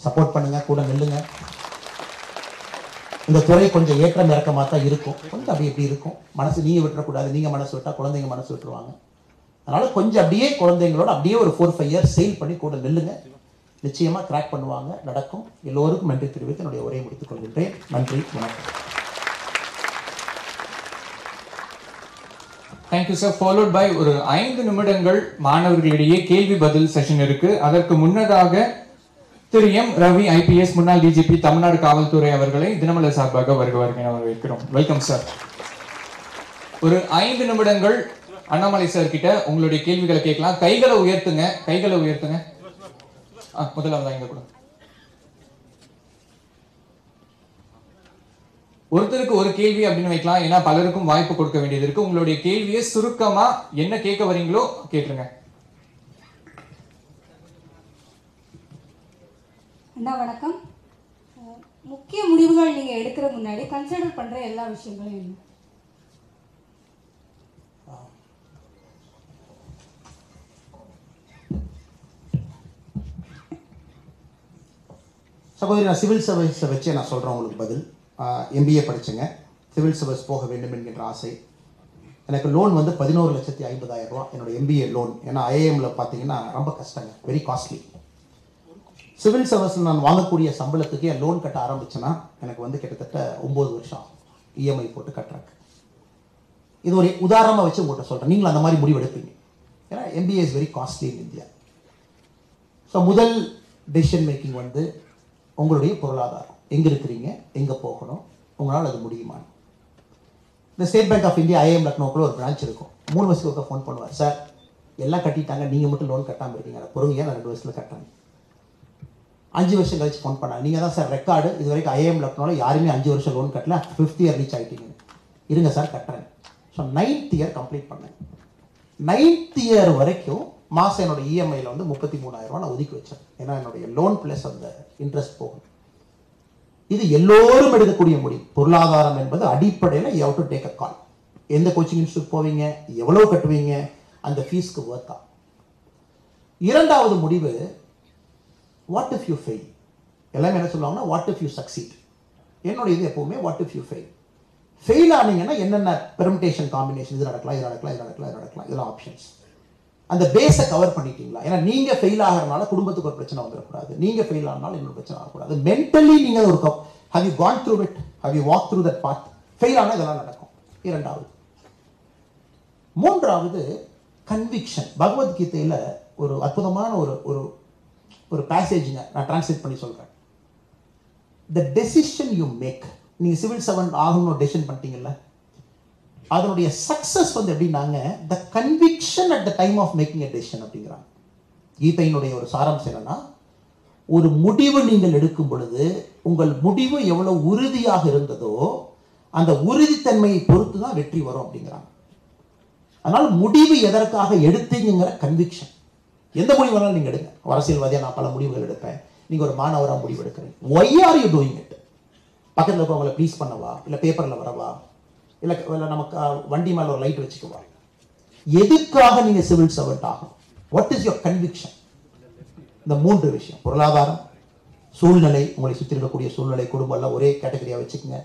Speaker 1: சப்போர்ட் பண்ணுங்கள், கூட நெல்லுங்க. இந்த துறை கொஞ்சம் ஏற்றம் இறக்கமாக தான் இருக்கும், கொஞ்சம் அப்படி எப்படி இருக்கும். மனசு நீங்கள் விட்டுறக்கூடாது, நீங்கள் மனசு விட்டால் குழந்தைங்க மனசு விட்டுருவாங்க. அதனால் கொஞ்சம் அப்படியே குழந்தைங்களோட அப்படியே ஒரு 4-5 இயர்ஸ் சேல் பண்ணி கூட நெல்லுங்க. நிச்சயமாக கிராக் பண்ணுவாங்க, நடக்கும். எல்லோருக்கும் நன்றி தெரிவித்து என்னுடைய உரையை முடித்துக் கொள்கின்றேன். நன்றி, வணக்கம்.
Speaker 2: Thank you sir. ஃபாலோட் பை ஒரு 5 நிமிடங்கள் மாணவர்களிடையே கேள்வி பதில் செஷன் இருக்கு. அதற்கு முன்னதாக திரு எம் ரவி IPS முன்னாள் DGP தமிழ்நாடு காவல்துறை அவர்களை தினமலர் சார்பாக வருக வருக வரவேற்கிறோம். Welcome sir. ஒரு 5 நிமிடங்கள் அண்ணாமலை சார் கிட்ட உங்களுடைய கேள்விகளை கேட்கலாம். கைகளை உயர்த்துங்க, கைகளை உயர்த்துங்க. முதல்ல இங்க கூட ஒருத்தருக்கு ஒரு கேள்வி அப்படின்னு வைக்கலாம், ஏன்னா பலருக்கும் வாய்ப்பு கொடுக்க வேண்டியது இருக்கு. உங்களுடைய கேள்வியை சுருக்கமா என்ன கேட்க வரீங்களோ கேட்டுருங்க.
Speaker 3: அண்ணா வணக்கம். முக்கிய முடிவுகள் நீங்க எடுக்கிற முன்னாடி கன்சிடர் பண்ற எல்லா விஷயங்களும் என்ன?
Speaker 1: சகோதரி, நான் சிவில் சர்வீஸை வச்சே நான் சொல்கிறேன் உங்களுக்கு பதில். எம்பிஏ படித்தேங்க, சிவில் சர்வீஸ் போக வேண்டும் என்கின்ற ஆசை. எனக்கு லோன் வந்து 11,50,000 ரூபா என்னோட எம்பிஏ லோன். ஏன்னா ஐஏஎம்மில் பார்த்தீங்கன்னா ரொம்ப கஷ்டங்க, வெரி காஸ்ட்லி. சிவில் சர்வீஸில் நான் வாங்கக்கூடிய சம்பளத்துக்கு என் லோன் கட்ட ஆரம்பிச்சேன்னா எனக்கு வந்து கிட்டத்தட்ட 9 வருஷம் இஎம்ஐ போட்டு கட்டுறேன். இது ஒரு உதாரணமாக வச்சு உங்கள்கிட்ட சொல்கிறேன், நீங்களும் அந்த மாதிரி முடிவு எடுப்பீங்க. ஏன்னா MBA is very costly in India. So முதல் டெசிஷன் மேக்கிங் வந்து உங்களுடைய பொருளாதாரம், எங்கே இருக்கிறீங்க, எங்கே போகணும், உங்களால் அது முடியுமா. இந்த State Bank of India IIM லக்னோக்குள்ள ஒரு பிரான்ச் இருக்கும். 3 வருஷத்துக்கு ஃபோன் பண்ணுவார், சார் எல்லாம் கட்டிட்டாங்க, நீங்கள் மட்டும் லோன் கட்டாமல் இருக்கீங்க, பொறுங்க நான் 2 வருஷத்தில் கட்டுறேன். 5 வருஷம் கழிச்சு ஃபோன் பண்ணாங்க, நீங்கள் தான் சார் ரெக்கார்டு, இது வரைக்கும் ஐஏஎம் லக்னோவில் யாருமே 5 வருஷம் லோன் கட்டல, 5th இயர் ரீச் ஆகிட்டீங்க, இருங்க சார் கட்டுறேன். ஸோ 9th இயர் கம்ப்ளீட் பண்ணேன். 9th இயர் வரைக்கும் மாதம் என்னோட இஎம்ஐயில் வந்து 33,000 ரூபா நான் ஒதுக்கி வச்சேன். ஏன்னா என்னுடைய லோன் ப்ளஸ் அந்த இன்ட்ரெஸ்ட் போகும். இது எல்லோரும் எடுக்கக்கூடிய முடிவு. பொருளாதாரம் என்பது அடிப்படையில் you have to take a call. எந்த கோச்சிங் இன்ஸ்டியூட் போவீங்க, எவ்வளோ கட்டுவீங்க, அந்த ஃபீஸ்க்கு ஒர்த்தா. இரண்டாவது முடிவு, வாட் இஃப் யூ ஃபெயில். எல்லாமே என்ன சொல்லுவாங்கன்னா வாட் இஃப் யூ சக்சீட். என்னோட இது எப்பவுமே what if you fail. Fail ஆனீங்கன்னா என்னென்ன பெர்முடேஷன் காம்பினேஷன், இது நடக்கலாம், இது நடக்கலாம், இது நடக்கலாம், இது நடக்கலாம், இதெல்லாம் ஆப்ஷன்ஸ். அந்த பேஸை கவர் பண்ணிட்டீங்களா. ஏன்னா நீங்கள் ஃபெயில் ஆகிறனால குடும்பத்துக்கு ஒரு பிரச்சனை வந்துடக்கூடாது, நீங்கள் ஃபெயில் ஆனாலும் இன்னொரு பிரச்சனை ஆகக்கூடாது. மென்டலி நீங்கள் ஒரு how you gone through it, how you walk through that path. Fail ஆனால் இதெல்லாம் நடக்கும். இரண்டாவது. மூன்றாவது கன்விக்ஷன். பகவத்கீதையில் ஒரு அற்புதமான ஒரு ஒரு பேசேஜுங்க, நான் டிரான்ஸ்லேட் பண்ணி சொல்கிறேன். The decision you make. நீங்கள் சிவில் சர்வன்ட் ஆகணும்னு டெசிஷன் பண்ணிட்டீங்கல்ல, அதனுடைய சக்சஸ் வந்து எப்படின்னாங்க, the conviction at the time of making a decision அப்படிங்கிறாங்க. கீதையினுடைய ஒரு சாராம்சம் என்னன்னா, ஒரு முடிவு நீங்கள் எடுக்கும் பொழுது உங்கள் முடிவு எவ்வளவு உறுதியாக இருந்ததோ அந்த உறுதித்தன்மையை பொறுத்து தான் வெற்றி வரும் அப்படிங்கிறாங்க. அதனால் முடிவு எதற்காக எடுத்தீங்கிற கன்விக்ஷன். எந்த முடிவு வேணாலும் நீங்கள் எடுங்க. அரசியல்வாதியாக நான் பல முடிவுகள் எடுப்பேன், நீங்கள் ஒரு மாணவராக முடிவு எடுக்கிறீங்க. Why are you doing it? பக்கத்தில் இருக்கவங்களை ப்ளீஸ் பண்ணவா, இல்லை பேப்பரில் வரவா, இல்லை நமக்கு வண்டி மேலே ஒரு லைட் வச்சுக்குவா? எதுக்காக நீங்கள் சிவில் சர்வெண்ட் ஆகும்? What is your conviction? இந்த 3 விஷயம், பொருளாதாரம், சூழ்நிலை, உங்களை சுற்றி இருக்கக்கூடிய சூழ்நிலை, குடும்பம் எல்லாம் ஒரே கேட்டகரியாக வச்சுக்கோங்க.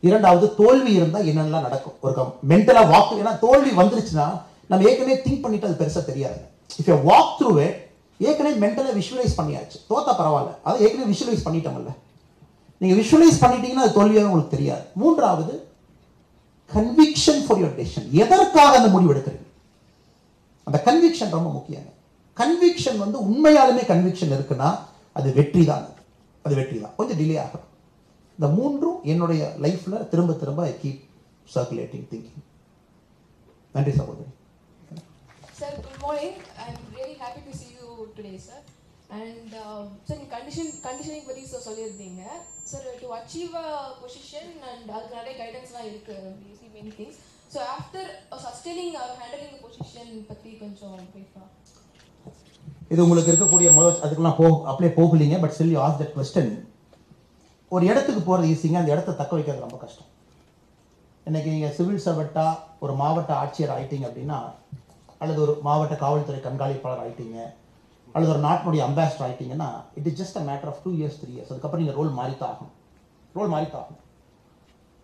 Speaker 1: இரண்டாவது, தோல்வி இருந்தால் என்னென்னலாம் நடக்கும், ஒரு மென்டலாக வாக். ஏன்னா தோல்வி வந்துருச்சுன்னா நம்ம ஏற்கனவே திங்க் பண்ணிட்டு அது பெருசாக தெரியாது. If you walk through it, ஏற்கனவே மென்டலாக விஷுவலைஸ் பண்ணியாச்சு, தோத்தா பரவாயில்ல, அதை ஏற்கனவே விஷுவலைஸ் பண்ணிட்டோம்ல. நீங்கள் விஷுவலைஸ் பண்ணிட்டீங்கன்னா அது தோல்வியாக உங்களுக்கு தெரியாது. மூன்றாவது, கன்விக்ஷன் ஃபார் யுவர் டெசிஷன். எதற்காக அந்த முடிவு எடுக்கிறீங்க, அந்த கன்விக்ஷன் ரொம்ப முக்கியம். கன்விக்ஷன் வந்து உண்மையாலுமே கன்விக்ஷன் இருக்குன்னா அது வெற்றி தான். அது வெற்றி தான், கொஞ்சம் டிலே ஆகும். இந்த 3ம் என்னுடைய லைஃப்ல திரும்ப திரும்ப ஐ கீப் சர்க்குலேட்டிங் திங்கிங். நன்றி சகோதரி.
Speaker 4: Sir, good morning. I'm really happy to see you today, sir. And sir, conditioning பத்தி சொல்லியிருந்தீங்க. Sir, to achieve a position and அதுக்கு நிறைய கைடன்ஸ்லாம் இருக்கு. You see many things. So after sustaining or handling the position பத்தி கொஞ்சம் பேசலாம்.
Speaker 1: இது உங்களுக்கு இருக்கக்கூடிய முதல், அதுக்கெல்லாம் அப்படியே போகலீங்க. But still you ask that question. ஒரு இடத்துக்கு போகிறது ஈஸிங்க, அந்த இடத்த தக்க வைக்கிறது ரொம்ப கஷ்டம். இன்னைக்கு நீங்கள் சிவில் சர்வெண்ட்டாக ஒரு மாவட்ட ஆட்சியர் ஆகிட்டீங்க அப்படின்னா, அல்லது ஒரு மாவட்ட காவல்துறை கண்காணிப்பாளர் ஆகிட்டீங்க, அல்லது ஒரு நாட்டினுடைய அம்பாசிடர் ஆகிட்டீங்கன்னா, it is just a matter of 2 years 3 years. அதுக்கப்புறம் நீங்கள் ரோல் மாறித்தாகும்.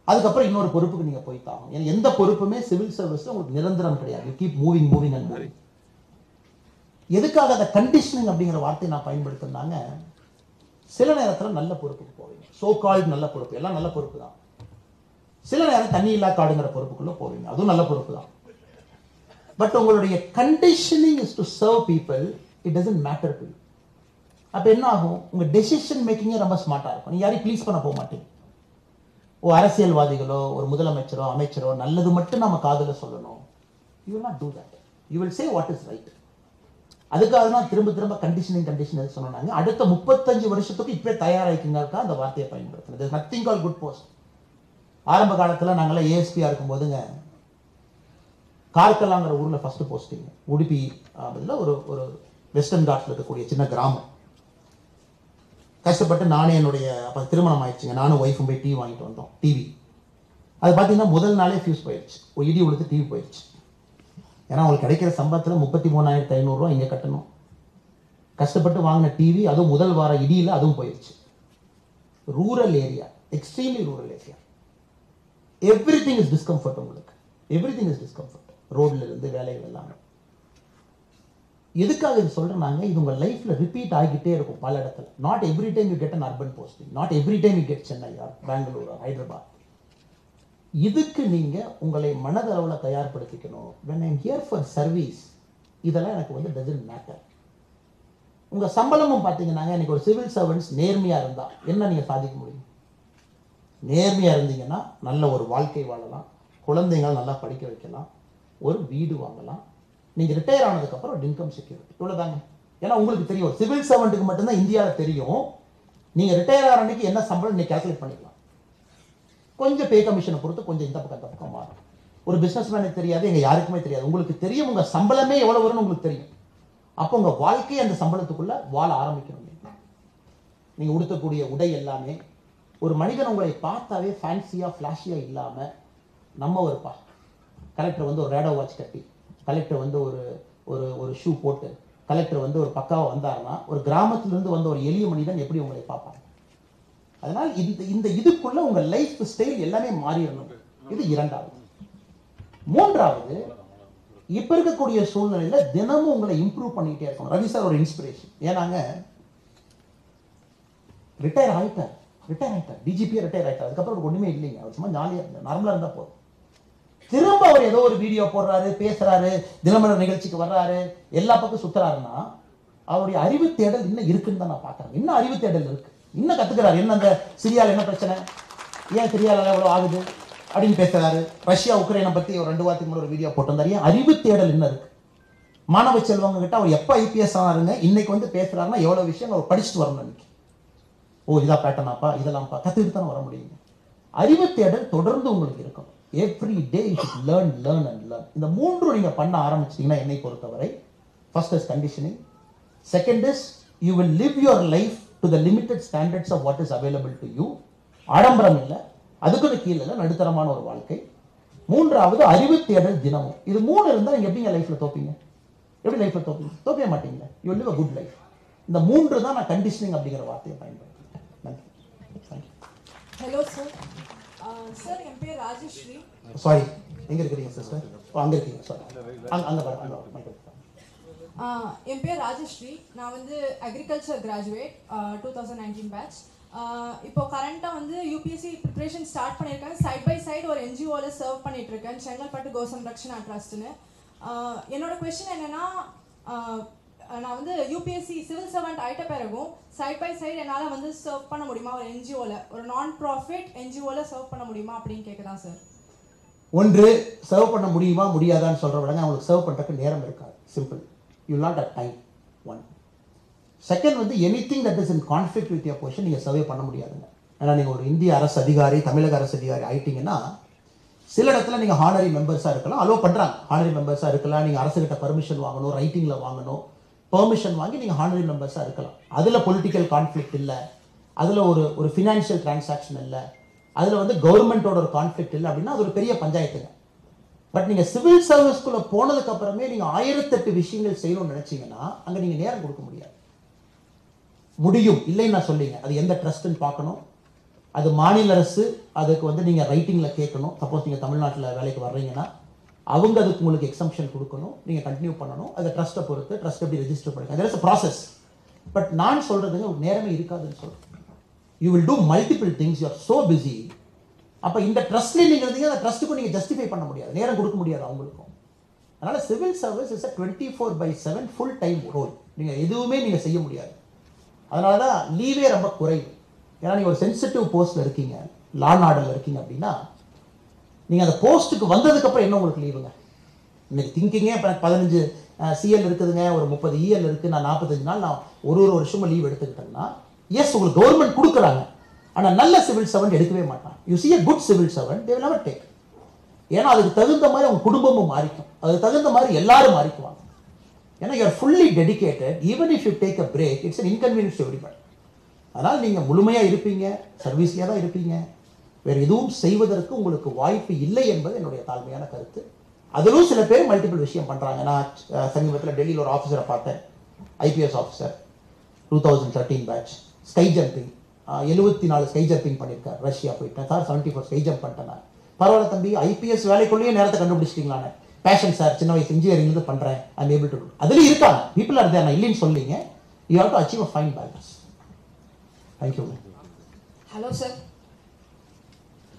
Speaker 1: அதுக்கப்புறம் இன்னொரு பொறுப்புக்கு நீங்கள் போய்த்தாகும். ஏன்னா எந்த பொறுப்புமே சிவில் சர்வீஸில் உங்களுக்கு நிரந்தரம் கிடையாது. You keep moving and moving. எதுக்காக அந்த கண்டிஷனிங் அப்படிங்கிற வார்த்தையை நான் பயன்படுத்தினாங்க, சில நேரத்தில் நல்ல பொறுப்புக்கு போவீங்க, சோ கால்டு நல்ல பொறுப்பு, எல்லாம் நல்ல பொறுப்பு தான். சில நேரம் தண்ணி இல்லா காடுங்கிற பொறுப்புக்குள்ள போவீங்க, அதுவும் நல்ல பொறுப்பு தான். பட் உங்களுடைய conditioning is to serve people, it doesn't matter to you. அப்போ என்ன ஆகும், உங்கள் டெசிஷன் மேக்கிங்கே ரொம்ப ஸ்மார்ட்டாக இருக்கும். நீங்கள் யாரையும் ப்ளீஸ் பண்ண போக மாட்டீங்க. அரசியல்வாதிகளோ ஒரு முதலமைச்சரோ அமைச்சரோ நல்லது மட்டும் நம்ம காதில் சொல்லணும், you will not do that. You will say what is right. அதுக்காக தான் திரும்ப திரும்ப கண்டிஷன் சொன்னாங்க. அடுத்த 35 வருஷத்துக்கு இப்பவே தயாராகிக்குங்கிறக்கா அந்த வார்த்தையை பயன்படுத்துறது. நத்திங் கால் குட் போஸ்ட். ஆரம்ப காலத்தில் நாங்களாம் ஏஎஸ்பியா இருக்கும்போதுங்க, கார்கலாங்கிற ஊரில் ஃபர்ஸ்ட் போஸ்டிங் உடுப்பி ஒரு ஒரு வெஸ்டர்ன் காட்ஸில் இருக்கக்கூடிய சின்ன கிராமம். கஷ்டப்பட்டு நானே என்னுடைய அப்போ திருமணம் ஆயிடுச்சுங்க, நானும் ஒய்ஃபும் போய் டிவி வாங்கிட்டு வந்தோம். டிவி அது பார்த்தீங்கன்னா முதல் நாளே ஃபியூஸ் போயிடுச்சு. ஒரு இடி உழுத்து டிவி போயிடுச்சு. ஏன்னா அவங்களுக்கு கிடைக்கிற சம்பளத்தில் 33,500 ரூபா இங்கே கட்டணும். கஷ்டப்பட்டு வாங்கின டிவி அதுவும் முதல் வார இடியில் அதுவும் போயிடுச்சு. Rural area, extremely rural area. Everything is discomfort. உங்களுக்கு எவ்ரிதிங் இஸ் டிஸ்கம்ஃபர்ட். ரோட்ல இருந்து வேலைகள் எல்லாமே. எதுக்காக இது சொல்றேன்னாங்க, இது உங்க லைஃப்ல ரிப்பீட் ஆகிட்டே இருக்கும் பல இடத்துல. Not every time you get an urban posting, not every time you get Chennai or Bangalore or Hyderabad. இதுக்கு நீங்க உங்களை மனதளவில் தயார்படுத்திக்கணும். when I'm here for service, இதெல்லாம் எனக்கு வந்து doesn't matter. உங்க சம்பளமும் பார்த்தீங்கன்னா, எனக்கு ஒரு சிவில் சர்வன்ஸ் நேர்மையா இருந்தா என்ன நீங்க சாதிக்க முடியும்? நேர்மையா இருந்தீங்கன்னா நல்ல ஒரு வாழ்க்கை வாழலாம், குழந்தைங்களை நல்லா படிக்க வைக்கலாம், ஒரு வீடு வாங்கலாம். நீங்க ரிட்டையர் ஆனதுக்கு அப்புறம் இன்கம் செக்யூரிட்டி இவ்வளவுதாங்க. ஏன்னா உங்களுக்கு தெரியும், சிவில் சர்வெண்ட்டுக்கு மட்டும்தான் இந்தியாவில் தெரியும் நீங்க ரிட்டையர் ஆகிற அன்னைக்கு என்ன சம்பளம் நீங்க கால்குலேட் பண்ணிக்கலாம். கொஞ்சம் பே கமிஷனை பொறுத்து கொஞ்சம் இந்த பக்கம் அந்த பக்கம் மாறும். ஒரு பிசினஸ் மேனுக்கு தெரியாது, எங்க யாருக்குமே தெரியாது. உங்களுக்கு தெரியும் உங்க சம்பளமே எவ்வளவு வரும்னு உங்களுக்கு தெரியும். அப்போ உங்க வாழ்க்கையை அந்த சம்பளத்துக்குள்ள வாழ ஆரம்பிக்கணும். நீங்க உடுத்தக்கூடிய உடை எல்லாமே ஒரு மனிதன் உங்களை பார்த்தாவே ஃபேன்சியா ஃபிளாஷியா இல்லாம நம்ம ஒருப்பா கலெக்டர் வந்து ஒரு ரேடோ வாட்ச் கட்டி, கலெக்டர் வந்து ஒரு ஒரு ஒரு ஷூ போட்டு, கலெக்டர் வந்து ஒரு பக்காவா வந்தாருன்னா ஒரு கிராமத்திலிருந்து வந்த ஒரு எளிய மனிதன் எப்படி உங்களை பார்ப்பாங்க? அதனால் இந்த இதுக்குள்ள உங்க லைஃப் ஸ்டைல் எல்லாமே மாறிடணும். இது இரண்டாவது. மூன்றாவது, இப்ப இருக்கக்கூடிய சூழ்நிலையில தினமும் உங்களை இம்ப்ரூவ் பண்ணிட்டே இருக்கணும். ரவி சார் ஒரு இன்ஸ்பிரேஷன். ஏன்னாங்க ரிட்டையர் ஆயிட்டார், டிஜிபியா ரிட்டையர் ஆயிட்டார். அதுக்கப்புறம் ஒண்ணுமே இல்லைங்க. அவர் சும்மா ஜாலியா நார்மலா இருந்தா போதும். திரும்ப அவர் ஏதோ ஒரு வீடியோ போடுறாரு, பேசுறாரு, தினமலர் நிகழ்ச்சிக்கு வர்றாரு, எல்லா பக்கம் சுத்துறாருன்னா அவருடைய அறிவு தேடல் இன்னும் இருக்குன்னு தான் நான் பாக்குறேன். இன்னும் அறிவு தேடல் இருக்கு, இன்னும் கத்துக்கிறாரு. என்ன அந்த சிரியால என்ன பிரச்சனை, ஏன் சிரியால எவ்வளவு ஆகுது அப்படின்னு பேசுறாரு. ரஷ்யா உக்ரைனை பத்தி ஒரு 2 வாரத்துக்கு முன்னாடி ஒரு வீடியோ போட்டிருந்தாரு. ஏன் அறிவு தேடல் இன்னும் இருக்கு. மாணவ செல்வங்க கிட்ட அவர் எப்ப ஐபிஎஸ் ஆனாருங்க, இன்னைக்கு வந்து பேசுறாருன்னா எவ்வளவு விஷயம் அவர் படிச்சுட்டு வரணும். இன்னைக்கு ஓ இதா பேட்டர்னாப்பா, இதெல்லாம்ப்பா கத்துக்கிட்டு தானே வர முடியுங்க. அறிவு தேடல் தொடர்ந்து உங்களுக்கு இருக்கும். Every day you should learn and learn. இந்த மூன்று நீங்க பண்ண ஆரம்பிச்சிட்டீங்கன்னா என்னை பொறுத்தவரை, first is conditioning, second is you will live your life to the limited standards of what is available to you. ஆடம்பரம் இல்லை, அதுக்கு கீழே இல்லை, நடுத்தரமான ஒரு வாழ்க்கை. மூன்றாவது அறிவு தேடல் தினமும். இது மூணு இருந்தால் நீங்க எப்படிங்க லைஃப்ல தோப்பீங்க? எப்படி லைஃப்ல தோப்பீங்க? தோப்பவே மாட்டீங்க. You live a good life. இந்த மூன்று தான் நான் கண்டிஷனிங் அப்படிங்கிற வார்த்தையை பயன்படுத்துறேன். நன்றி.
Speaker 5: Hello sir. சார் என் பேர் ராஜஸ்ரீ.
Speaker 1: சாரி, எங்க இருக்கிறீங்க சிஸ்டர்? அங்க இருக்கீங்க. சாரி, அங்க பாருங்க.
Speaker 5: என் பேர் ராஜஸ்ரீ. நான் வந்து அக்ரிகல்ச்சர் கிராஜுவேட் 2019 பேட்ச். இப்போ கரண்டாக வந்து யூபிஎஸ்சி ப்ரிப்ரேஷன் ஸ்டார்ட் பண்ணியிருக்கேன். சைட் பை சைடு ஒரு என்ஜிஓவில் சர்வ் பண்ணிட்டு இருக்கேன், செங்கல்பட்டு கோசம்ரக்ஷனா ட்ரஸ்ட்னு. என்னோட கொஸ்டின் என்னன்னா, நான் வந்து யூபிஎஸ்சி சிவில் சர்வெண்ட் ஆகிட்ட பிறகும் சைட் பை சைடு என்னால் வந்து சர்வ் பண்ண முடியுமா ஒரு என்ஜிஓவில், ஒரு நான் ப்ராஃபிட் என்ஜிஓவில் சர்வ் பண்ண முடியுமா அப்படின்னு கேட்குதான் சார்.
Speaker 1: ஒன்று, சர்வ் பண்ண முடியுமா முடியாதான்னு சொல்கிற விடங்க அவங்களுக்கு சர்வ் பண்ணுறதுக்கு நேரம் இருக்காது. Simple. You not at time. One. Second வந்து anything that is in conflict with your position நீங்கள் சர்வே பண்ண முடியாதுங்க. ஏன்னா நீங்கள் ஒரு இந்திய அரசு அதிகாரி, தமிழக அரசு அதிகாரி ஆயிட்டீங்கன்னா சில இடத்துல நீங்கள் ஹானரி மெம்பர்ஸாக இருக்கலாம், அலோவ் பண்ணுறாங்க. ஹானரி மெம்பர்ஸாக இருக்கலாம், நீங்கள் அரசுகிட்ட பர்மிஷன் வாங்கணும், ரைட்டிங்கில் வாங்கணும், பெர்மிஷன் வாங்கி நீங்கள் ஹானரி மெம்பர்ஸாக இருக்கலாம். அதில் பொலிட்டிக்கல் கான்ஃப்ளிக்ட் இல்லை, அதில் ஒரு ஃபினான்ஷியல் டிரான்சாக்ஷன் இல்லை, அதில் வந்து கவர்மெண்ட்டோட ஒரு கான்ஃப்ளிக்ட் இல்லை அப்படின்னா அது ஒரு பெரிய பஞ்சாயத்துங்க. பட் நீங்கள் சிவில் சர்வீஸ்குள்ளே போனதுக்கு அப்புறமே நீங்கள் 1008 விஷயங்கள் செய்யணும்னு நினச்சிங்கன்னா அங்கே நீங்கள் நேரம் கொடுக்க முடியாது. முடியும் இல்லைன்னு நான் சொல்லிங்க. அது எந்த ட்ரஸ்ட்டுன்னு பார்க்கணும், அது மாநில அரசு, அதுக்கு வந்து நீங்கள் ரைட்டிங்கில் கேட்கணும். சப்போஸ் நீங்கள் தமிழ்நாட்டில் வேலைக்கு வர்றீங்கன்னா அவங்க அதுக்கு உங்களுக்கு எக்ஸம்ஷன் கொடுக்கணும், நீங்கள் கண்டினியூ பண்ணணும். அதை ட்ரஸ்ட்டை பொறுத்து ட்ரஸ்ட் எப்படி ரெஜிஸ்டர் பண்ணுங்க, அது இஸ் ப்ராசஸ். பட் நான் சொல்கிறதுங்க ஒரு நேரமே இருக்காதுன்னு சொல்கிறேன். You will do multiple things, you are so busy. அப்போ இந்த ட்ரஸ்ட்லேயே நீங்கள் இருந்தீங்க, அந்த ட்ரஸ்ட்டுக்கும் நீங்கள் ஜஸ்டிஃபை பண்ண முடியாது, நேரம் கொடுக்க முடியாது அவங்களுக்கும். அதனால் civil service is a 24/7 full time role. நீங்கள் எதுவுமே நீங்கள் செய்ய முடியாது. அதனால தான் லீவே ரொம்ப குறைவு. ஏன்னா நீங்கள் ஒரு சென்சிட்டிவ் போஸ்ட்டில் இருக்கீங்க, லா அண்ட் ஆர்டரில் இருக்கீங்க அப்படின்னா நீங்கள் அந்த போஸ்ட்டுக்கு வந்ததுக்கப்புறம் என்ன உங்களுக்கு லீவுங்க? இன்னைக்கு திங்கிங்கே இப்போ 15 சிஎல் இருக்குதுங்க, ஒரு 30 இஎல் இருக்குது, நான் 45 நாள் நான் ஒரு வருஷமும் லீவ் எடுத்துக்கிட்டேன்னா எஸ் உங்களுக்கு கவர்மெண்ட் கொடுக்குறாங்க. ஆனால் நல்ல சிவில் சர்வெண்ட் எடுக்கவே மாட்டான். You see a good civil servant they will never take. ஏன்னா அதுக்கு தகுந்த மாதிரி அவங்க குடும்பமும் மாறிக்கும், அதுக்கு தகுந்த மாதிரி எல்லாரும் மாறிக்குவாங்க. ஏன்னா you are fully dedicated. Even if you take a break it's an inconvenience to everybody. அதனால் நீங்கள் முழுமையாக இருப்பீங்க, சர்வீஸ்லேயே தான் இருப்பீங்க, வேறு எதுவும் செய்வதற்கு உங்களுக்கு வாய்ப்பு இல்லை என்பது என்னுடைய தாழ்மையான கருத்து. அதிலும் சில பேர் மல்டிபிள் விஷயம் பண்ணுறாங்க. நான் சமீபத்தில் டெல்லியில் ஒரு ஆஃபீஸரை பார்த்தேன், IPS officer, 2013 batch, sky jumping 74 sky jumping பண்ணியிருக்கார். ரஷ்யா போயிட்டேன் சார், 74 ஸ்கை ஜம்ப் பண்ணிட்டேன். நான் பரவாயில்ல தம்பி, ஐபிஎஸ் வேலைக்குள்ளேயே நேரத்தை கண்டுபிடிச்சிட்டிங்களானே. பேஷன் சார், சின்ன வயசு இன்ஜினியரிங்லேருந்து பண்ணுறேன், ஐ எம் ஏபிள் டு. அதுலேயும் இருக்காங்க, பீப்புள் ஆர் தேர், நான் இல்லைன்னு சொல்லிங்க. You have to achieve a fine balance. Thank you.
Speaker 3: Hello sir.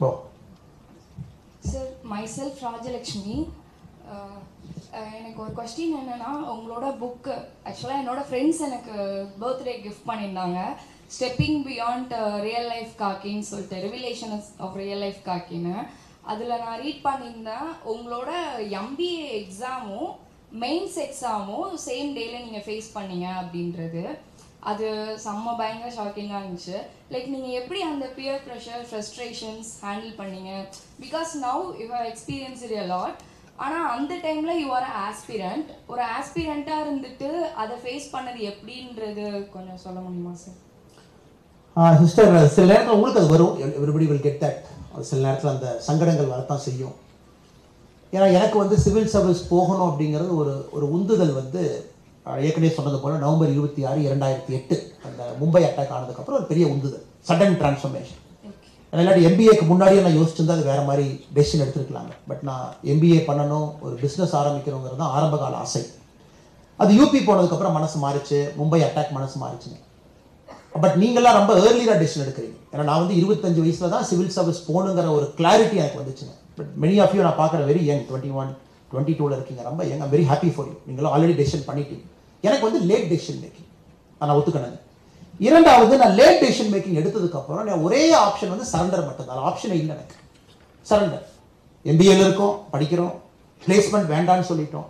Speaker 1: Oh
Speaker 3: sir, myself Rajalakshmi. எனக்கு ஒரு கொஸ்டின் என்னென்னா, உங்களோட புக்கு ஆக்சுவலாக என்னோடய ஃப்ரெண்ட்ஸ் எனக்கு பர்த்டே கிஃப்ட் பண்ணியிருந்தாங்க, ஸ்டெப்பிங் பியாண்ட் ரியல் லைஃப் காக்கின்னு சொல்லிட்டு, ரிவிலேஷன்ஸ் ஆஃப் ரியல் லைஃப் காக்கின்னு. அதில் நான் ரீட் பண்ணியிருந்தேன், உங்களோட எம்பிஏ எக்ஸாமும் மெயின்ஸ் எக்ஸாமும் சேம் டேயில் நீங்கள் ஃபேஸ் பண்ணீங்க அப்படின்றது. அது செம்ம பயங்கர ஷாக்கிங்காக இருந்துச்சு. லைக் நீங்கள் எப்படி அந்த பியர் ப்ரெஷர், ஃப்ரஸ்ட்ரேஷன்ஸ் ஹேண்டில் பண்ணீங்க? Because now you have experienced a lot. ஆனால் அந்த டைமில் யூ ஆர் ஆஸ்பிரண்ட். ஒரு ஆஸ்பிரண்ட்டாக இருந்துட்டு அதை ஃபேஸ் பண்ணது எப்படின்றது கொஞ்சம் சொல்ல முடியுமா சார்?
Speaker 1: சிஸ்டர், சில நேரத்தில் உங்களுக்கு அது வரும், எவ்ரிபடி வில் கெட் தட். சில நேரத்தில் அந்த சங்கடங்கள் வரத்தான் செய்யும். ஏன்னா எனக்கு வந்து சிவில் சர்வீஸ் போகணும் அப்படிங்கிறது ஒரு உந்துதல் வந்து ஏற்கனவே சொன்னது போல நவம்பர் 26, 2008 அந்த மும்பை அட்டாக் ஆனதுக்கப்புறம் ஒரு பெரிய உந்துதல், சடன் டிரான்ஸ்ஃபர்மேஷன். இல்லாட்டி எம்பிஏக்கு முன்னாடியே நான் யோசிச்சிருந்தா அது வேறு மாதிரி டெசிஷன் எடுத்துருக்கலாங்க. பட் நான் எம்பிஏ பண்ணணும், ஒரு பிஸ்னஸ் ஆரம்பிக்கணுங்கிறது தான் ஆரம்பகால ஆசை. அது யூபி போனதுக்கப்புறம் மனசு மாறிச்சு, மும்பை அட்டாக் மனசு மாறிச்சுங்க. பட் நீங்களாம் ரொம்ப ஏர்லியாக டெசிஷன் எடுக்கிறீங்க. ஏன்னா நான் வந்து 25 வயசில் தான் சிவில் சர்வீஸ் போகணுங்கிற ஒரு கிளாரிட்டி எனக்கு வந்துச்சுங்க. பட் மெனி ஆஃப் யூ நான் பார்க்குற வெரி யங், 21, 22 இருக்கீங்க, ரொம்ப young. I'm very happy for you. நீங்களும் ஆல்ரெடி டெசிஷன் பண்ணிட்டீங்க. எனக்கு வந்து லேட் டெசிஷன் மேக்கிங், நான் ஒத்துக்கணுங்க. இரண்டாவது, நான் லேட் டெசிஷன் மேக்கிங் எடுத்ததுக்கப்புறம் நான் ஒரே ஆப்ஷன் வந்து சரண்டர் மட்டும்தான். ஆப்ஷனே இல்லை எனக்கு, சரண்டர். எம்பிஏல இருக்கோம், படிக்கிறோம், பிளேஸ்மெண்ட் வேண்டான்னு சொல்லிட்டோம்,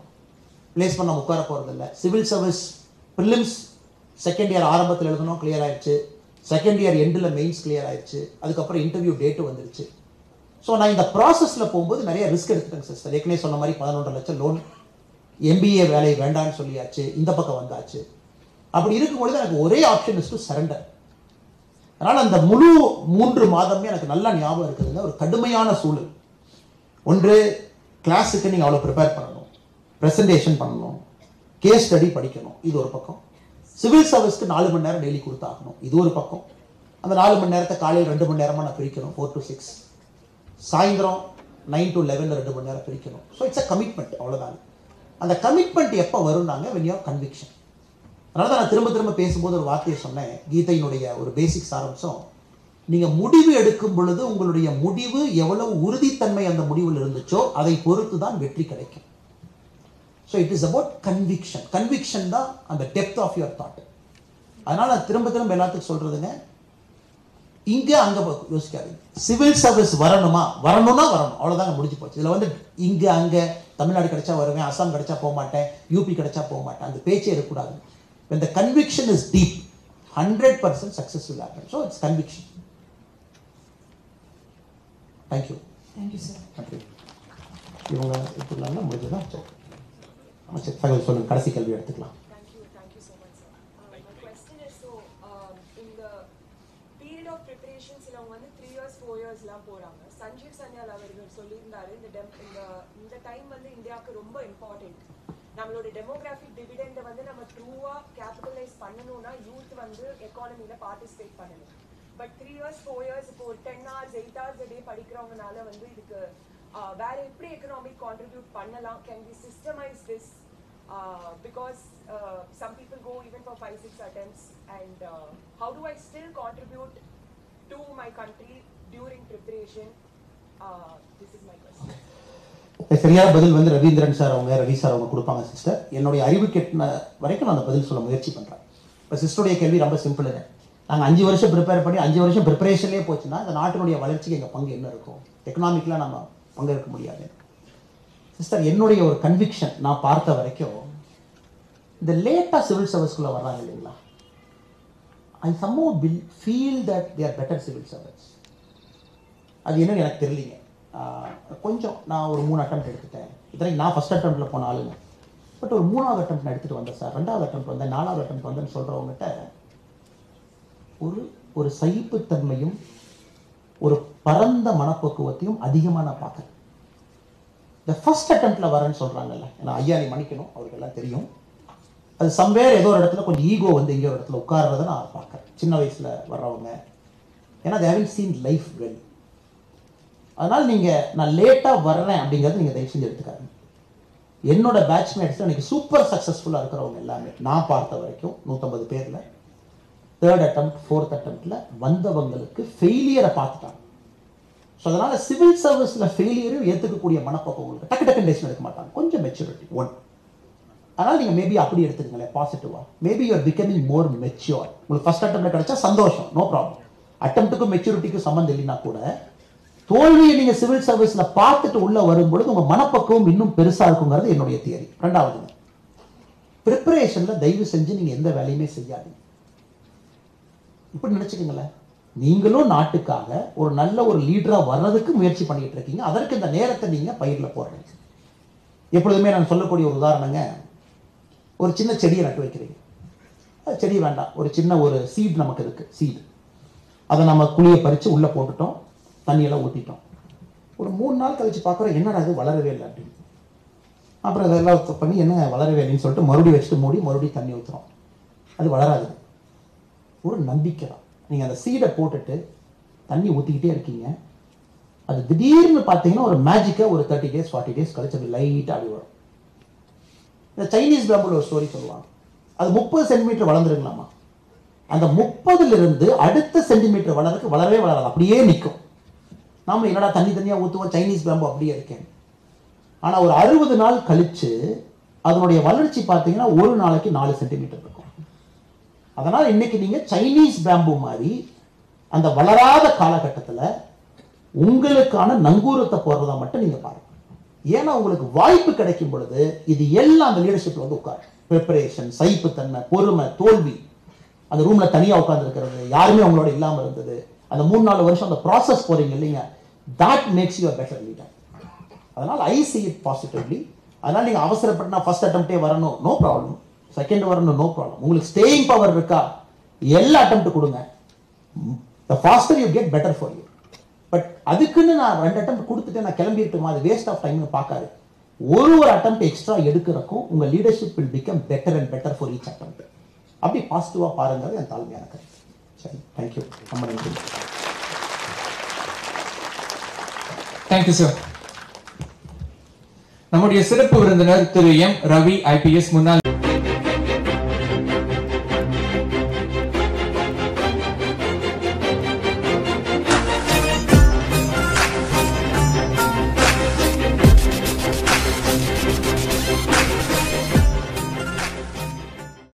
Speaker 1: பிளேஸ்மெண்ட் நம்ம உட்கார போகிறதில்ல. Civil service prelims second year ஆரம்பத்தில் எழுதணும், கிளியர் ஆயிடுச்சு. செகண்ட் இயர் எண்டில் மெயின்ஸ் கிளியர் ஆயிடுச்சு. அதுக்கப்புறம் இன்டர்வியூ டேட்டு வந்துருச்சு. ஸோ நான் இந்த ப்ராசஸில் போகும்போது நிறைய ரிஸ்க் எடுத்துட்டேங்க சிஸ்டர். ஏற்கனவே சொன்ன மாதிரி 11.5 லட்சம் லோன், எம்பிஏ வேலை வேண்டான்னு சொல்லியாச்சு, இந்த பக்கம் வந்தாச்சு. அப்படி இருக்கும்பொழுது எனக்கு ஒரே ஆப்ஷன் இஸ் டு சரண்டர். அதனால் அந்த முழு 3 மாதமே எனக்கு நல்லா ஞாபகம் இருக்குதுங்க. ஒரு கடுமையான சூழல். ஒன்று, கிளாஸுக்கு நீங்கள் அவ்வளோ ப்ரிப்பேர் பண்ணணும், ப்ரெசன்டேஷன் பண்ணணும், கேஸ் ஸ்டடி படிக்கணும், இது ஒரு பக்கம். சிவில் சர்வீஸ்க்கு 4 மணி நேரம் டெய்லி கொடுத்தாகணும், இது ஒரு பக்கம். அந்த 4 மணி நேரத்தை காலையில் 2 மணி நேரமாக நான் பிரிக்கணும், 4 to 6. சாயந்தரம் 9 to 11 2 மணி நேரம் பிரிக்கணும். ஸோ இட்ஸ் அ கமிட்மெண்ட், அவ்வளோதான். அந்த கமிட்மெண்ட் எப்போ வரும்னாங்க, when you have conviction. அதனால தான் நான் திரும்ப பேசும்போது ஒரு வார்த்தையை சொன்னேன், கீதையினுடைய ஒரு பேசிக் சாராம்சம், நீங்கள் முடிவு எடுக்கும் பொழுது உங்களுடைய முடிவு எவ்வளவு உறுதித்தன்மை அந்த முடிவில் இருந்துச்சோ அதை பொறுத்து தான் வெற்றி கிடைக்கும். So it is about conviction. Conviction தான் அந்த டெப்த் ஆஃப் யுவர் தாட். அதனால் நான் திரும்ப எல்லாத்துக்கும் சொல்கிறதுங்க, இங்கே அங்கே யோசிக்காதீங்க. சிவில் சர்வீஸ் வரணுமா, வரணும்னா வரணும், அவ்வளோதாங்க, முடிஞ்சு போச்சு. இதில் வந்து இங்கே அங்கே தமிழ்நாடு கிடைச்சா வருவேன், அசாம் கிடைச்சா போக மாட்டேன், யூபி கிடைச்சா போக மாட்டேன், அந்த பேச்சே இருக்கக்கூடாது. when the conviction is deep, 100% success will happen. So it's conviction. Thank you.
Speaker 3: Thank you, sir.
Speaker 1: Thank you. இவங்க இப்படிலாம் முடிஞ்சதா? சரி, அமைச்சர் தகவல் சொல்லுங்கள், கடைசி கேள்வி எடுத்துக்கலாம்.
Speaker 6: Thank you so much, sir. My question is, so in the period of preparation, சிலவங்க வந்து 3 years 4 yearsலாம் போறாங்க. சஞ்சீவ் சன்யால் அவர்கள் சொல்லியிருந்தாரு, இந்த டைம் வந்து இந்தியாவுக்கு ரொம்ப இம்பார்ட்டன்ட். நம்மளோட டெமோகிராஃபிக் டிவிடெண்டை வந்து நம்ம ட்ரூவாக கேபிட்டலைஸ் பண்ணணும்னா யூத் வந்து எக்கானமியில் பார்ட்டிசிபேட் பண்ணணும். பட் 3 years 4 years இப்போ ஒரு 10 hours 8 hours a day படிக்கிறவங்கனால வந்து இதுக்கு வேற எப்படி எக்கனாமிக் கான்ட்ரிபியூட் பண்ணலாம்? Can we systemise this? Because some people go even for 5-6 attempts, and how do I still contribute to my country during preparation? This is my question.
Speaker 1: சரியான பதில் வந்து Ravindran sir Ravi sir அவங்க கொடுப்பாங்க சிஸ்டர். என்னுடைய அறிவு கெட்டின வரைக்கும் நான் அந்த பதில் சொல்ல முயற்சி பண்ணுறேன். இப்போ சிஸ்டருடைய கேள்வி ரொம்ப சிம்பிளுங்க. நாங்கள் 5 வருஷம் ப்ரிப்பேர் பண்ணி 5 வருஷம் ப்ரிப்பரேஷன்லேயே போச்சுன்னா இந்த நாட்டினுடைய வளர்ச்சிக்கு எங்கள் பங்கு என்ன இருக்கும்? எக்கனாமிக்கெலாம் நம்ம பங்கெடுக்க முடியாது. சிஸ்டர், என்னுடைய ஒரு கன்விக்ஷன் நான் பார்த்த வரைக்கும் இந்த லேட்டாக சிவில் சர்வீஸ்குள்ளே வர்றாங்க இல்லைங்களா, I somehow feel that they are better civil service. அது என்னன்னு எனக்கு தெரியலிங்க. கொஞ்சம் நான் ஒரு 3 அட்டெம்ப்ட் எடுத்துட்டேன். இத்தனைக்கு நான் ஃபஸ்ட் அட்டெம்ப்டில் போன ஆளுங்க. பட் ஒரு 3வது அட்டெம்ப்ட் நான் எடுத்துகிட்டு வந்தேன் சார், 2வது அட்டெம்ப்ட் வந்தேன், 4வது அட்டெம்ப்ட் வந்தேன்னு சொல்கிறவங்ககிட்ட ஒரு சகிப்புத்தன்மையும் ஒரு பரந்த மனப்பக்குவத்தையும் அதிகமாக நான் பார்க்குறேன். இந்த ஃபர்ஸ்ட் அட்டெம்ப்டில் வரேன்னு சொல்கிறாங்கல்ல, ஏன்னா ஐயாரி மன்னிக்கணும், அவருக்கு எல்லாம் தெரியும். அது சம்வேர் ஏதோ ஒரு இடத்துல கொஞ்சம் ஈகோ வந்து எங்கேயோ ஒரு இடத்துல உட்கார்றதை நான் பார்க்குறேன். சின்ன வயசில் வர்றவங்க, ஏன்னா they haven't seen life well. அதனால் நீங்கள் நான் லேட்டாக வர்றேன் அப்படிங்கிறது நீங்கள் தயவு செஞ்சு எடுத்துக்காருங்க. என்னோட பேட்ச்மேட்ஸ் இன்னைக்கு சூப்பர் சக்ஸஸ்ஃபுல்லாக இருக்கிறவங்க எல்லாமே நான் பார்த்த வரைக்கும் 150 பேரில் 3rd attempt 4th attemptல வந்தவங்களுக்கு ஃபெயிலியரை பார்த்துட்டாங்க. ஸோ அதனால் சிவில் சர்வீஸில் ஃபெயிலியரும் ஏற்றுக்கக்கூடிய மனப்பக்கம் உங்களுக்கு டக்கு டக்கு டெசிஷன் எடுக்க மாட்டாங்க, கொஞ்சம் மெச்சூரிட்டி 1. அதனால் நீங்கள் மேபி அப்படி எடுத்துக்கங்களேன் பாசிட்டிவாக. Maybe you are becoming more mature. உங்களுக்கு ஃபர்ஸ்ட் அட்டெம்ப்ட்ல கிடைச்சா சந்தோஷம், நோ ப்ராப்ளம். அட்டெம்ப்ட்டுக்கும் மெச்சூரிட்டிக்கும் சம்மந்தம் இல்லைன்னா கூட தோல்வியை நீங்கள் சிவில் சர்வீஸில் பார்த்துட்டு உள்ளே வரும்பொழுது உங்கள் மனப்பக்குவம் இன்னும் பெருசாக இருக்குங்கிறது என்னுடைய தியரி. 2வது, ப்ரிப்பரேஷனில் தயவு செஞ்சு நீங்கள் எந்த வேலையுமே செய்யாதீங்க. இப்படி நினச்சிக்கங்களேன், நீங்களும் நாட்டுக்காக ஒரு நல்ல ஒரு லீடராக வர்றதுக்கு முயற்சி பண்ணிட்டு இருக்கீங்க. அதற்கு இந்த நேரத்தை நீங்கள் பயிரில் போடுறீங்க. எப்பொழுதுமே நான் சொல்லக்கூடிய ஒரு உதாரணங்க, ஒரு சின்ன செடியை நட்டு வைக்கிறீங்க. அது செடி வேண்டாம், ஒரு சின்ன ஒரு சீட் நமக்கு இருக்குது, சீடு. அதை நம்ம குழியை பறித்து உள்ளே போட்டுட்டோம், தண்ணியெல்லாம் ஊற்றிட்டோம். ஒரு 3 நாள் கழித்து பார்க்குறோம், என்னடா அது வளரவே இல்லை அப்படின்னு. அப்புறம் அதெல்லாம் பண்ணி என்ன வளரவே இல்லைன்னு சொல்லிட்டு மறுபடியும் வச்சுட்டு மூடி மறுபடியும் தண்ணி ஊற்றுறோம். அது வளராது. ஒரு நம்பிக்கை தான். நீங்கள் அந்த சீடை போட்டுட்டு தண்ணி ஊற்றிக்கிட்டே இருக்கீங்க, அது திடீர்னு பார்த்தீங்கன்னா ஒரு மேஜிக்காக ஒரு 30 days 40 days கழிச்சு அப்படி லைட்டாக அப்படி வரும். இந்த சைனீஸ் பேம்புல ஒரு ஸ்டோரி சொல்லுவாங்க, அது 30 சென்டிமீட்டர் வளர்ந்துருக்கலாமா, அந்த 30லிருந்து அடுத்த சென்டிமீட்டர் வளரவே வளராது, அப்படியே நிற்கும். நாம என்னடா தண்ணி தண்ணியாக ஊற்றுவோம், சைனீஸ் பேம்பு அப்படியே இருக்கேன். ஆனால் ஒரு 60 நாள் கழிச்சு அதனுடைய வளர்ச்சி பார்த்தீங்கன்னா ஒரு நாளைக்கு 4 சென்டிமீட்டர் இருக்கும். அதனால் இன்னைக்கு நீங்கள் சைனீஸ் பேம்பு மாதிரி அந்த வளராத காலகட்டத்தில் உங்களுக்கான நங்கூரத்தை போடுறதா மட்டும் நீங்கள் பாருங்க. ஏன்னா உங்களுக்கு வாய்ப்பு கிடைக்கும் பொழுது இது எல்லாம் அந்த லீடர்ஷிப்பில் வந்து உட்காரு. ப்ரிப்பரேஷன், சகிப்புத்தன்மை, பொறுமை, தோல்வி, அந்த ரூமில் தனியாக உட்காந்துருக்கிறது, யாருமே உங்களோட இல்லாமல் இருந்தது, அந்த 3-4 வருஷம் அந்த ப்ராசஸ் போகிறீங்க இல்லைங்க, that makes you a better leader. அதனால் I see it positively. அதனால் நீங்கள் அவசரப்பட்டு நான் ஃபர்ஸ்ட் அட்டெம்ப்டே வரணும், நோ ப்ராப்ளம். செகண்ட் வரணும், நோ ப்ராப்ளம். உங்களுக்கு ஸ்டேயிங் பவர் இருக்கா, எல்லா அட்டெம்ப்ட் கொடுங்க. the faster you get, better for you. But அதுக்குன்னு நான் 2 அட்டெம்ப்ட் கொடுத்துட்டு நான் கிளம்பிட்டுமா, அது வேஸ்ட் ஆஃப் டைம்னு பார்க்காது. ஒரு அட்டெம்ப்ட் எக்ஸ்ட்ரா எடுக்கிறக்கும் உங்கள் leadership will become better and better for each attempt. அப்படி பாசிட்டிவாக பாருங்கிறது என் தாழ்மையான கருத்து. சரி, தேங்க்யூ. ரொம்ப நன்றி.
Speaker 2: Thank you sir. நம்முடைய சிறப்பு விருந்தினர் திரு எம். ரவி, IPS முன்னாள்